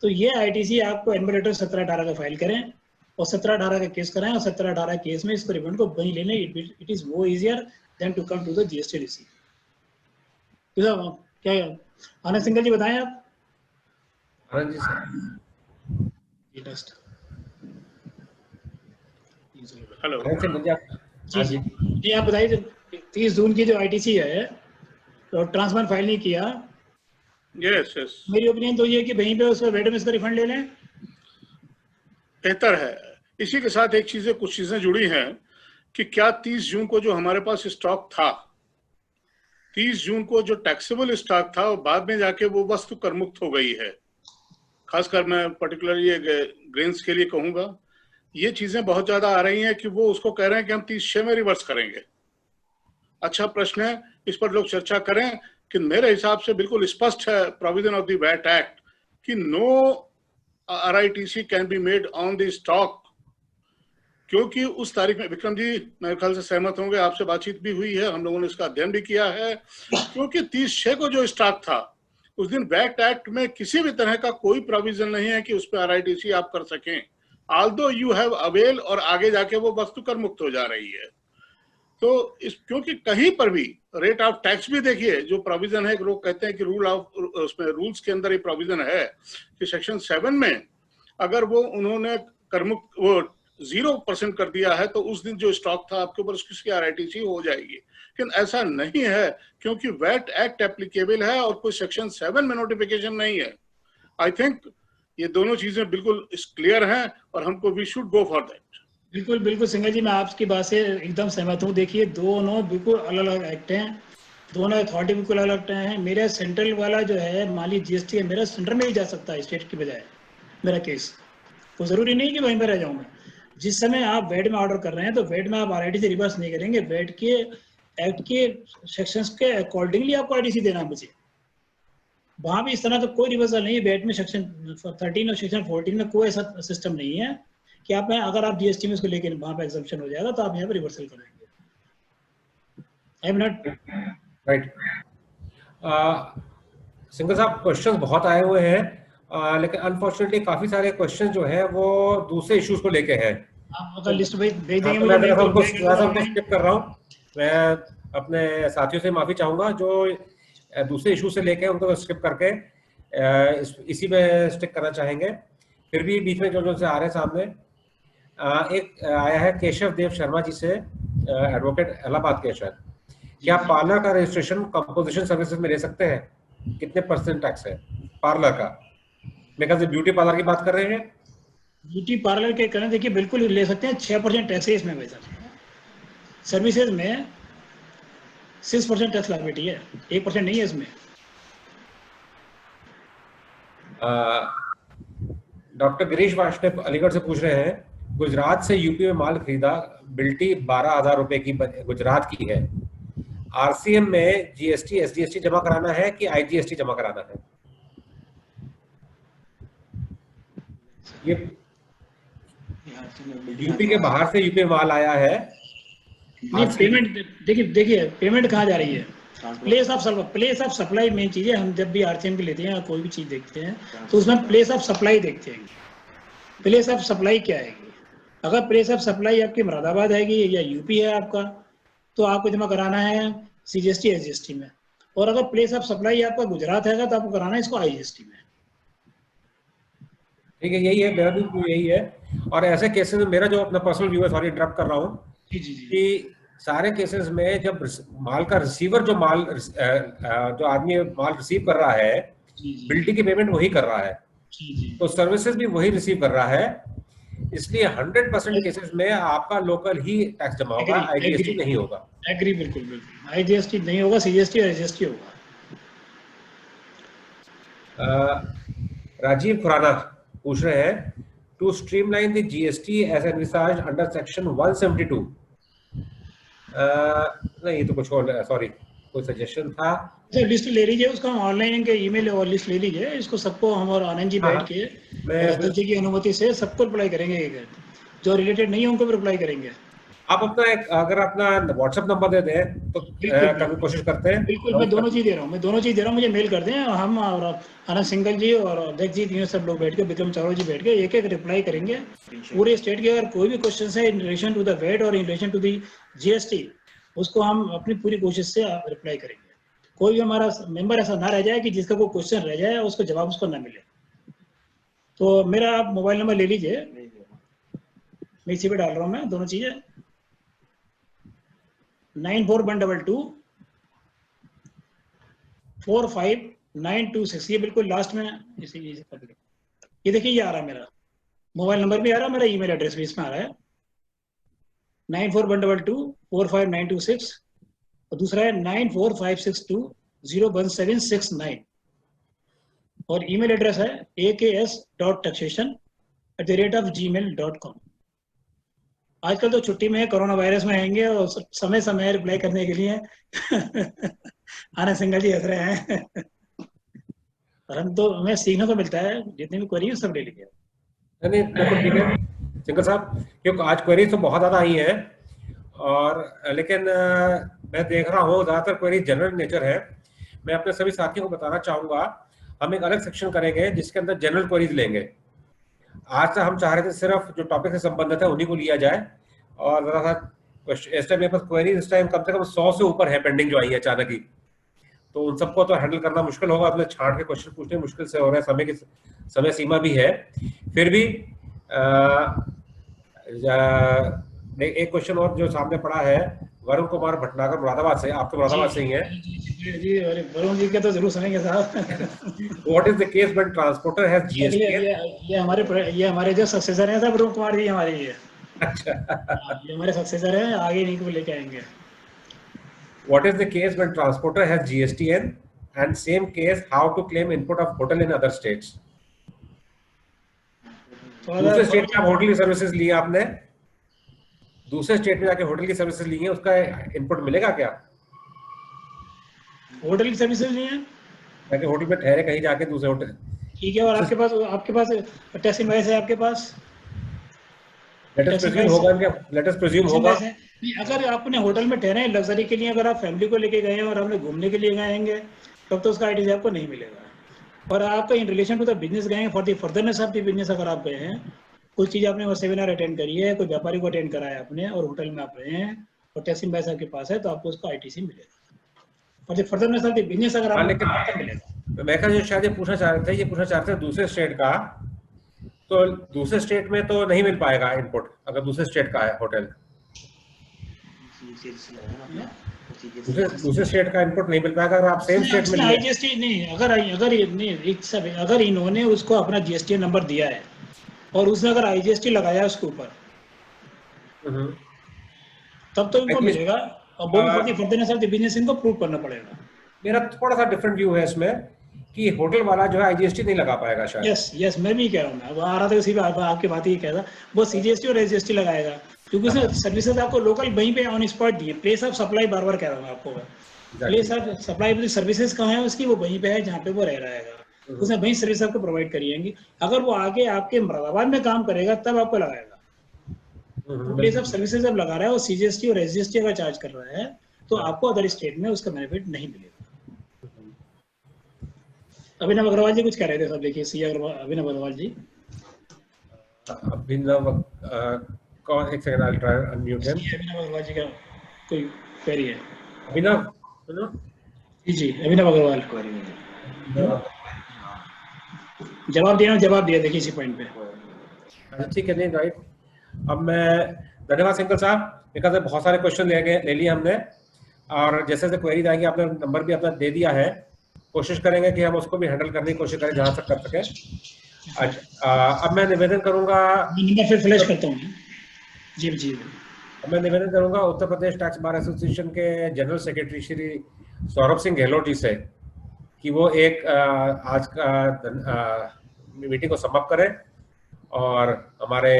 तो ये आईटीसी आपको एनुअल रिटर्न 17/18 का फाइल करें और 17/18 का केस कराएं और 17/18 केस में इसको रिफंड को वहीं ले लें। इट इज वो easier than to come to the GST regime. क्या आनंद सिंघल जी बताएं आप। आनंद जी सर। हेलो जी आप बताइए, 30 जून की जो आईटीसी है तो ट्रांसफर फाइल नहीं किया। यस यस, मेरी ओपिनियन तो ये है कि वहीं पे उसका वेट में इसका रिफंड ले लें, बेहतर है। इसी के साथ एक चीजें, कुछ चीजें जुड़ी हैं कि क्या 30 जून को जो हमारे पास स्टॉक था, 30 जून को जो टैक्सेबल स्टॉक था, बाद में जाके वो वस्तु कर मुक्त हो गई है। खासकर मैं पर्टिकुलरली ग्रेन्स के लिए कहूंगा, ये चीजें बहुत ज्यादा आ रही हैं कि वो उसको कह रहे हैं कि हम 30/6 में रिवर्स करेंगे। अच्छा प्रश्न है, इस पर लोग चर्चा करें कि मेरे हिसाब से बिल्कुल स्पष्ट है provision of the VAT act कि no RITC can be made on the stock, क्योंकि उस तारीख में, विक्रम जी मेरे ख्याल से सहमत होंगे, आपसे बातचीत भी हुई है, हम लोगों ने इसका अध्ययन भी किया है, क्योंकि 30/6 को जो स्टॉक था उस दिन वैट एक्ट में किसी भी तरह का कोई प्रोविजन नहीं है कि उस पर RITC आप कर सकें, ऑल्दो यू हैव अवेल, और आगे जाके वो वस्तु कर मुक्त हो जा रही है। तो इस, क्योंकि कहीं पर भी रेट ऑफ टैक्स भी देखिए जो प्रोविजन है, लोग कहते हैं कि रूल ऑफ, उसमें रूल्स के अंदर ये प्रोविजन है कि सेक्शन 7 में अगर वो उन्होंने करमुक्त वो 0% कर दिया है तो उस दिन जो स्टॉक था आपके ऊपर उसकी RITC हो जाएगी। लेकिन ऐसा नहीं है, क्योंकि वैट एक्ट एप्लीकेबल है और कोई सेक्शन 7 में नोटिफिकेशन नहीं है। आई थिंक ये दोनों चीजें बिल्कुल क्लियर हैं और हमको we should go for that. बिल्कुल बिल्कुल सिंघल जी, मैं आपकी बात से एकदम सहमत हूँ। देखिए दोनों बिल्कुल अलग अलग एक्ट हैं, दोनों अथॉरिटी बिल्कुल अलग हैं। मेरा सेंट्रल वाला जो है माली जीएसटी है, मेरा सेंटर में ही जा सकता है स्टेट की बजाय मेरा केस, तो जरूरी नहीं कि वहीं पर रह जाऊंगा। जिस समय आप वेट में ऑर्डर कर रहे हैं तो वेट में आप RITC रिवर्स नहीं करेंगे, वेट के एक्ट के सेक्शंस के अकॉर्डिंगली आपको RITC देना है मुझे। वहां भी इस तरह का कोई रिवर्सल नहीं है। वेट में सेक्शन 13 और सेक्शन 14 में कोई ऐसा सिस्टम नहीं है कि आप, अगर आप जीएसटी में इसको लेके वहां पे एग्जम्पशन हो जाएगा तो आप यहाँ पे रिवर्सल करेंगे। I am not right. Singhal साहब क्वेश्चंस बहुत आए हुए हैं, लेकिन अनफॉर्चुनेटली काफी सारे क्वेश्चन जो है वो दूसरे इश्यूज को लेके हैं। आप अगर लिस्ट भेज देंगे मैं मुझे, उनको स्किप कर रहा हूँ। मैं अपने साथियों से माफी चाहूंगा जो दूसरे इशू से लेके उनको स्किप करके इसी में स्टिक करना चाहेंगे। फिर भी बीच में जो से आ रहे हैं सामने, एक आया है केशव देव शर्मा जी से, एडवोकेट इलाहाबाद के शायद। क्या पार्लर का रजिस्ट्रेशन कंपोजिशन सर्विसेज में ले सकते हैं? कितने % टैक्स है पार्लर का? मेरे ख्याल से ब्यूटी पार्लर की बात कर रहे हैं। ब्यूटी पार्लर के करने देखिए बिल्कुल ले सकते हैं। 6% टैक्स है इसमें भाई साहब, सर्विसेज में 6% टैक्स लायबिलिटी है, 1% नहीं है इसमें। डॉक्टर गिरीश वाष्णव अलीगढ़ से पूछ रहे हैं, गुजरात से यूपी में माल खरीदा, बिल्टी 12,000 रुपए की गुजरात की है, RCM में GST SGST जमा कराना है कि IGST जमा कराना है? ये यूपी के बाहर से यूपी में माल आया है नहीं, पेमेंट देखिए पेमेंट कहाँ जा रही है? प्लेस ऑफ सप्लाई मेन चीज है। हम जब भी आरसीएम की लेते हैं या कोई भी चीज देखते हैं तो उसमें प्लेस ऑफ सप्लाई देखते हैं। प्लेस ऑफ सप्लाई क्या आएगी? अगर प्लेस ऑफ सप्लाई आपकी मुरादाबाद आएगी या यूपी है आपका, तो आपको जमा कराना है सीजीएसटी एसजीएसटी में। और अगर प्लेस ऑफ सप्लाई आपका गुजरात है तो आपको कराना है इसको आईजीएसटी में। ठीक है, यही है, मेरा भी यही है। और ऐसे केसेस में मेरा जो अपना पर्सनल व्यू है, सॉरी इंटरप्ट कर रहा हूँ, कि सारे केसेस में जब माल का रिसीवर जो आदमी माल रिसीव कर रहा है, बिल्टी की पेमेंट वही कर रहा है, तो सर्विसेज भी वही रिसीव कर रहा है, इसलिए 100% केसेस में आपका लोकल ही टैक्स जमा होगा, आईजीएसटी नहीं होगा। एग्री, बिल्कुल बिल्कुल, आईजीएसटी नहीं होगा, सीजीएसटी और एसजीएसटी होगा। राजीव खुराना पूछ रहे हैं, to streamline the GST as envisaged under section 172। नहीं, तो कुछ और, सॉरी, कोई सजेशन था? सर लिस्ट ले लीजिए, उसका हम ऑनलाइन के ईमेल और लिस्ट ले लीजिए, इसको सबको हम और आनंद जी बैठ के अध्यक्ष जी की अनुमति से सबको रिप्लाई करेंगे। जो रिलेटेड नहीं है उनको भी रिप्लाई करेंगे। आप अगर अपना व्हाट्सएप नंबर दे दें तो कभी कोशिश करते हैं। बिल्कुल, मैं दोनों चीज दे रहा हूँ, मुझे मेल कर दें, हम और आनंद सिंघल जी और अध्यक्ष जी तीनों सब लोग बैठ के, विक्रम चारों जी बैठ के एक एक रिप्लाई करेंगे पूरे स्टेट के। अगर कोई भी क्वेश्चन है in relation to the VAT और in relation to the GST, उसको हम अपनी पूरी कोशिश से रिप्लाई करेंगे। कोई भी हमारा मेंबर ऐसा ना रह जाए कि जिसका कोई क्वेश्चन रह जाए उसको जवाब उसको ना मिले। तो मेरा आप मोबाइल नंबर ले लीजिए, मैं इसी पे डाल रहा हूँ मैं दोनों चीजें, 9412 45926। ये बिल्कुल लास्ट में ये देखिए, ये आ रहा है मेरा मोबाइल नंबर भी आ रहा है, मेरा ईमेल एड्रेस भी इसमें आ रहा है, 9412 45926, और दूसरा है 94562 01769, और ईमेल एड्रेस है aks.taxation@gmail.com। आजकल तो छुट्टी में है, कोरोना वायरस में आएंगे और समय समय रिप्लाई करने के लिए आनंद सिंघल जी हंस रहे हैं। और हम तो हमें सीखने को मिलता है, जितनी भी क्वेरी है सब ले लीजिए। नहीं, बिल्कुल ठीक है सिंघल साहब, क्योंकि आज क्वेरी तो बहुत ज्यादा आई है, और लेकिन मैं देख रहा हूँ ज्यादातर क्वेरी जनरल नेचर है। मैं अपने सभी साथियों को बताना चाहूंगा, हम एक अलग सेक्शन करेंगे जिसके अंदर जनरल क्वेरीज लेंगे। आज से हम चाह रहे थे सिर्फ जो टॉपिक से संबंधित है उन्हीं को लिया जाए, और जरा सा इस टाइम मेरे पास क्वेरीज इस टाइम कम से कम 100 से ऊपर है पेंडिंग जो आई है अचानक ही, तो उन सबको तो हैंडल करना मुश्किल होगा, अपने छांट के क्वेश्चन पूछने मुश्किल से हो रहे हैं, समय सीमा भी है। फिर भी एक क्वेश्चन और जो सामने पड़ा है, वरुण कुमार भटनागर मुरादाबाद से, आपके मुरादाबाद से ही है जी। अरे वरुण जी का तो जरूर सुनेंगे साहब। What is the case when transporter has GST? ये हमारे जो सक्सेसर हैं साहब, वरुण कुमार जी हमारे, ये अच्छा, ये हमारे सक्सेसर हैं, आगे इन्हीं को लेके आएंगे। What is the case when transporter has GSTN, and same case how to claim input of hotel in other states? दूसरे स्टेट में होटल की सर्विसेज ली आपने, दूसरे स्टेट में जाके होटल की सर्विसेज ली है, उसका इनपुट मिलेगा क्या? होटल की सर्विसेज ली है, जाके होटल में ठहरे कहीं जाके दूसरे होटल, ठीक है। और आपके पास टेस्ट इनवॉइस है आपके पास? लेट अस प्रेज्यूम होगा। अगर आपने होटल में ठहरे लग्जरी के लिए, अगर आप फैमिली को लेके गए हैं और हमने घूमने के लिए गए हैं, तब तो उसका आईटीसी आपको नहीं मिलेगा। और आपका in relation to the business गए हैं, for the furtherance of the business अगर आप गए हैं, कुछ चीज़ आपने वो सेमिनार अटेंड करी है, कोई व्यापारी को अटेंड कराया आपने, और होटल में आप रहे हैं और टैक्स इनवॉइस आपके पास है, तो आपको उसका आईटीसी मिलेगा। For the furtherance of the business अगर आप मिलेगा। मैं जो शायद ये पूछना चाह रहे थे दूसरे स्टेट का, तो दूसरे स्टेट में तो नहीं मिल पाएगा इनपुट अगर दूसरे स्टेट का है होटल, दूसरे स्टेट का इनपुट नहीं मिल पाएगा अगर आप सेम स्टेट में आईजीएसटी नहीं, अगर इन्होंने उसको अपना जीएसटी नंबर दिया है और उसने अगर आईजीएसटी लगाया उसके ऊपर, तब तो इनको मिलेगा। और फर्दरनेस ऑफ द बिजनेस इनको प्रूव करना पड़ेगा। मेरा थोड़ा सा डिफरेंट व्यू है इसमें कि होटल वाला जो है आईजीएसटी नहीं लगा पाएगा शायद। यस, मैं भी कह रहा हूँ, मैं वो आ रहा था उसी पे आपकी बात ही कह रहा, वो सीजीएसटी और एसजीएसटी लगाएगा, क्योंकि उसने सर्विसेज आपको लोकल वहीं पे ऑन स्पॉट दिए। प्लेस ऑफ सप्लाई बार बार कह रहा हूँ आपको, प्लेस ऑफ सप्लाई सर्विसेज कहाँ है उसकी, वो वहीं पे है जहाँ पे वो रह रहेगा, उसने वहीं सर्विस आपको प्रोवाइड करी जाएंगी। अगर वो आगे आपके मुरादाबाद में काम करेगा तब आपको लगाएगा। प्लेस ऑफ सर्विसेज जब लगा रहा है और सीजीएसटी और एसजीएसटी अगर चार्ज कर रहा है तो आपको अदर स्टेट में उसका बेनिफिट नहीं मिलेगा। अभिनव अग्रवाल जी कुछ कह रहे थे, सब देखिए सी अभिनव अग्रवाल जी। अभिनव कौन, एक second, I will try unmute him. Abhinav Agarwal ji का कोई क्वेरी है? अभिनव जी अभिनव अग्रवाल जवाब दिया देखिए इसी पॉइंट पे। ठीक है, नहीं राइट। अब मैं धन्यवाद सिंगल साहब, एक बहुत सारे क्वेश्चन ले लिए हमने, और जैसे जैसे क्वेरी आएंगे आपने नंबर भी अपना दे दिया है, कोशिश करेंगे कि हम उसको भी हैंडल करने की कोशिश करें जहां तक कर सके। अब मैं निवेदन करूंगा, फिर फ्लैश करता हूँ जी। मैं निवेदन करूंगा Uttar Pradesh tax bar association के जनरल सेक्रेटरी श्री सौरभ सिंह गहलोत जी से कि वो एक आज का मीटिंग को समाप्त करें और हमारे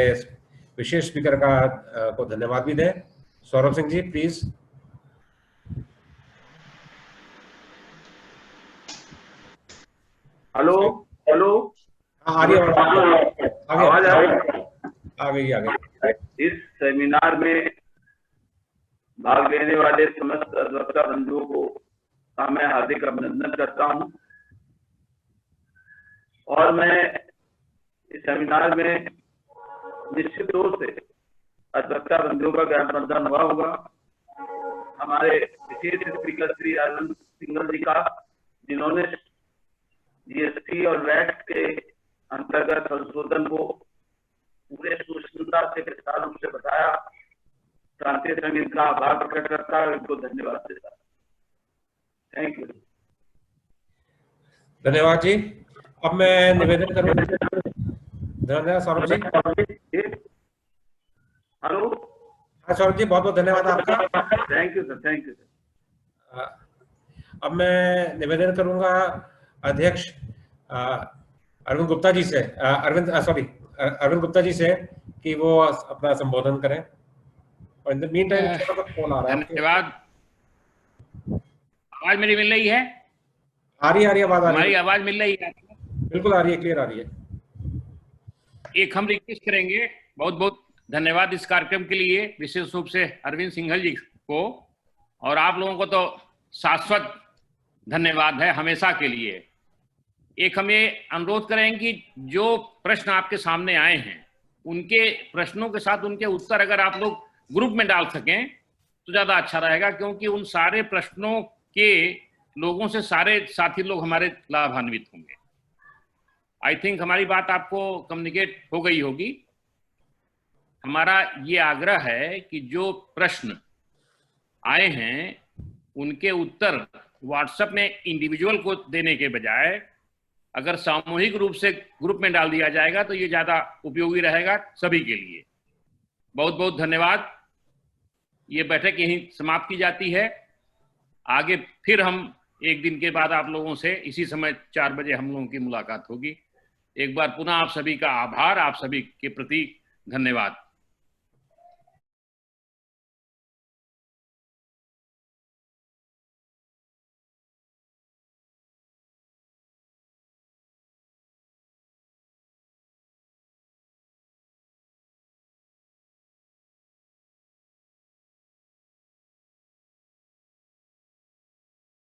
विशेष स्पीकर को धन्यवाद भी दें। Saurabh Singh ji please. Hello hello, आ रही आवाज आ गई। इस सेमिनार में भाग लेने वाले समस्त अधिवक्ता बंधुओं को मैं हार्दिक अभिनंदन करता हूं, और मैं इस सेमिनार में निश्चित रूप से अधिवक्ता बंधुओं का ज्ञानवर्धन हुआ होगा। हमारे विशेष स्पीकर श्री अरविंद सिंघल जी का, जिन्होंने जीएसटी और वैट के अंतर्गत संशोधन को पूरे सूक्ष्मता से विस्तार रूप से बताया, क्रांति संघ इनका आभार प्रकट करता है, इनको धन्यवाद देता है। Thank you. धन्यवाद जी। अब मैं निवेदन करूंगा, धन्यवाद सौरभ जी। हेलो, हाँ सौरभ जी, बहुत बहुत धन्यवाद आपका। Thank you sir, thank you sir. अब मैं निवेदन करूंगा अध्यक्ष अरविंद गुप्ता जी से, अरविंद गुप्ता जी से कि वो अपना संबोधन करें। और इन द मीन टाइम छोटा सा कॉल आ रहा है। धन्यवाद। आवाज मेरी मिल रही है? आ रही आवाज आ रही है। हमारी आवाज मिल रही है? बिल्कुल आ रही है, क्लियर आ रही है। एक हम रिक्वेस्ट करेंगे, बहुत बहुत धन्यवाद इस कार्यक्रम के लिए, विशेष रूप से अरविंद सिंघल जी को, और आप लोगों को तो शाश्वत धन्यवाद है हमेशा के लिए। एक हम ये अनुरोध करेंगे कि जो प्रश्न आपके सामने आए हैं, उनके प्रश्नों के साथ उनके उत्तर अगर आप लोग ग्रुप में डाल सकें तो ज्यादा अच्छा रहेगा, क्योंकि उन सारे प्रश्नों के लोगों से सारे साथी लोग हमारे लाभान्वित होंगे। आई थिंक हमारी बात आपको कम्युनिकेट हो गई होगी। हमारा ये आग्रह है कि जो प्रश्न आए हैं उनके उत्तर व्हाट्सएप में इंडिविजुअल को देने के बजाय अगर सामूहिक रूप से ग्रुप में डाल दिया जाएगा तो ये ज्यादा उपयोगी रहेगा सभी के लिए। बहुत बहुत धन्यवाद। ये बैठक यहीं समाप्त की जाती है। आगे फिर हम एक दिन के बाद आप लोगों से इसी समय 4 बजे हम लोगों की मुलाकात होगी। एक बार पुनः आप सभी का आभार, आप सभी के प्रति धन्यवाद।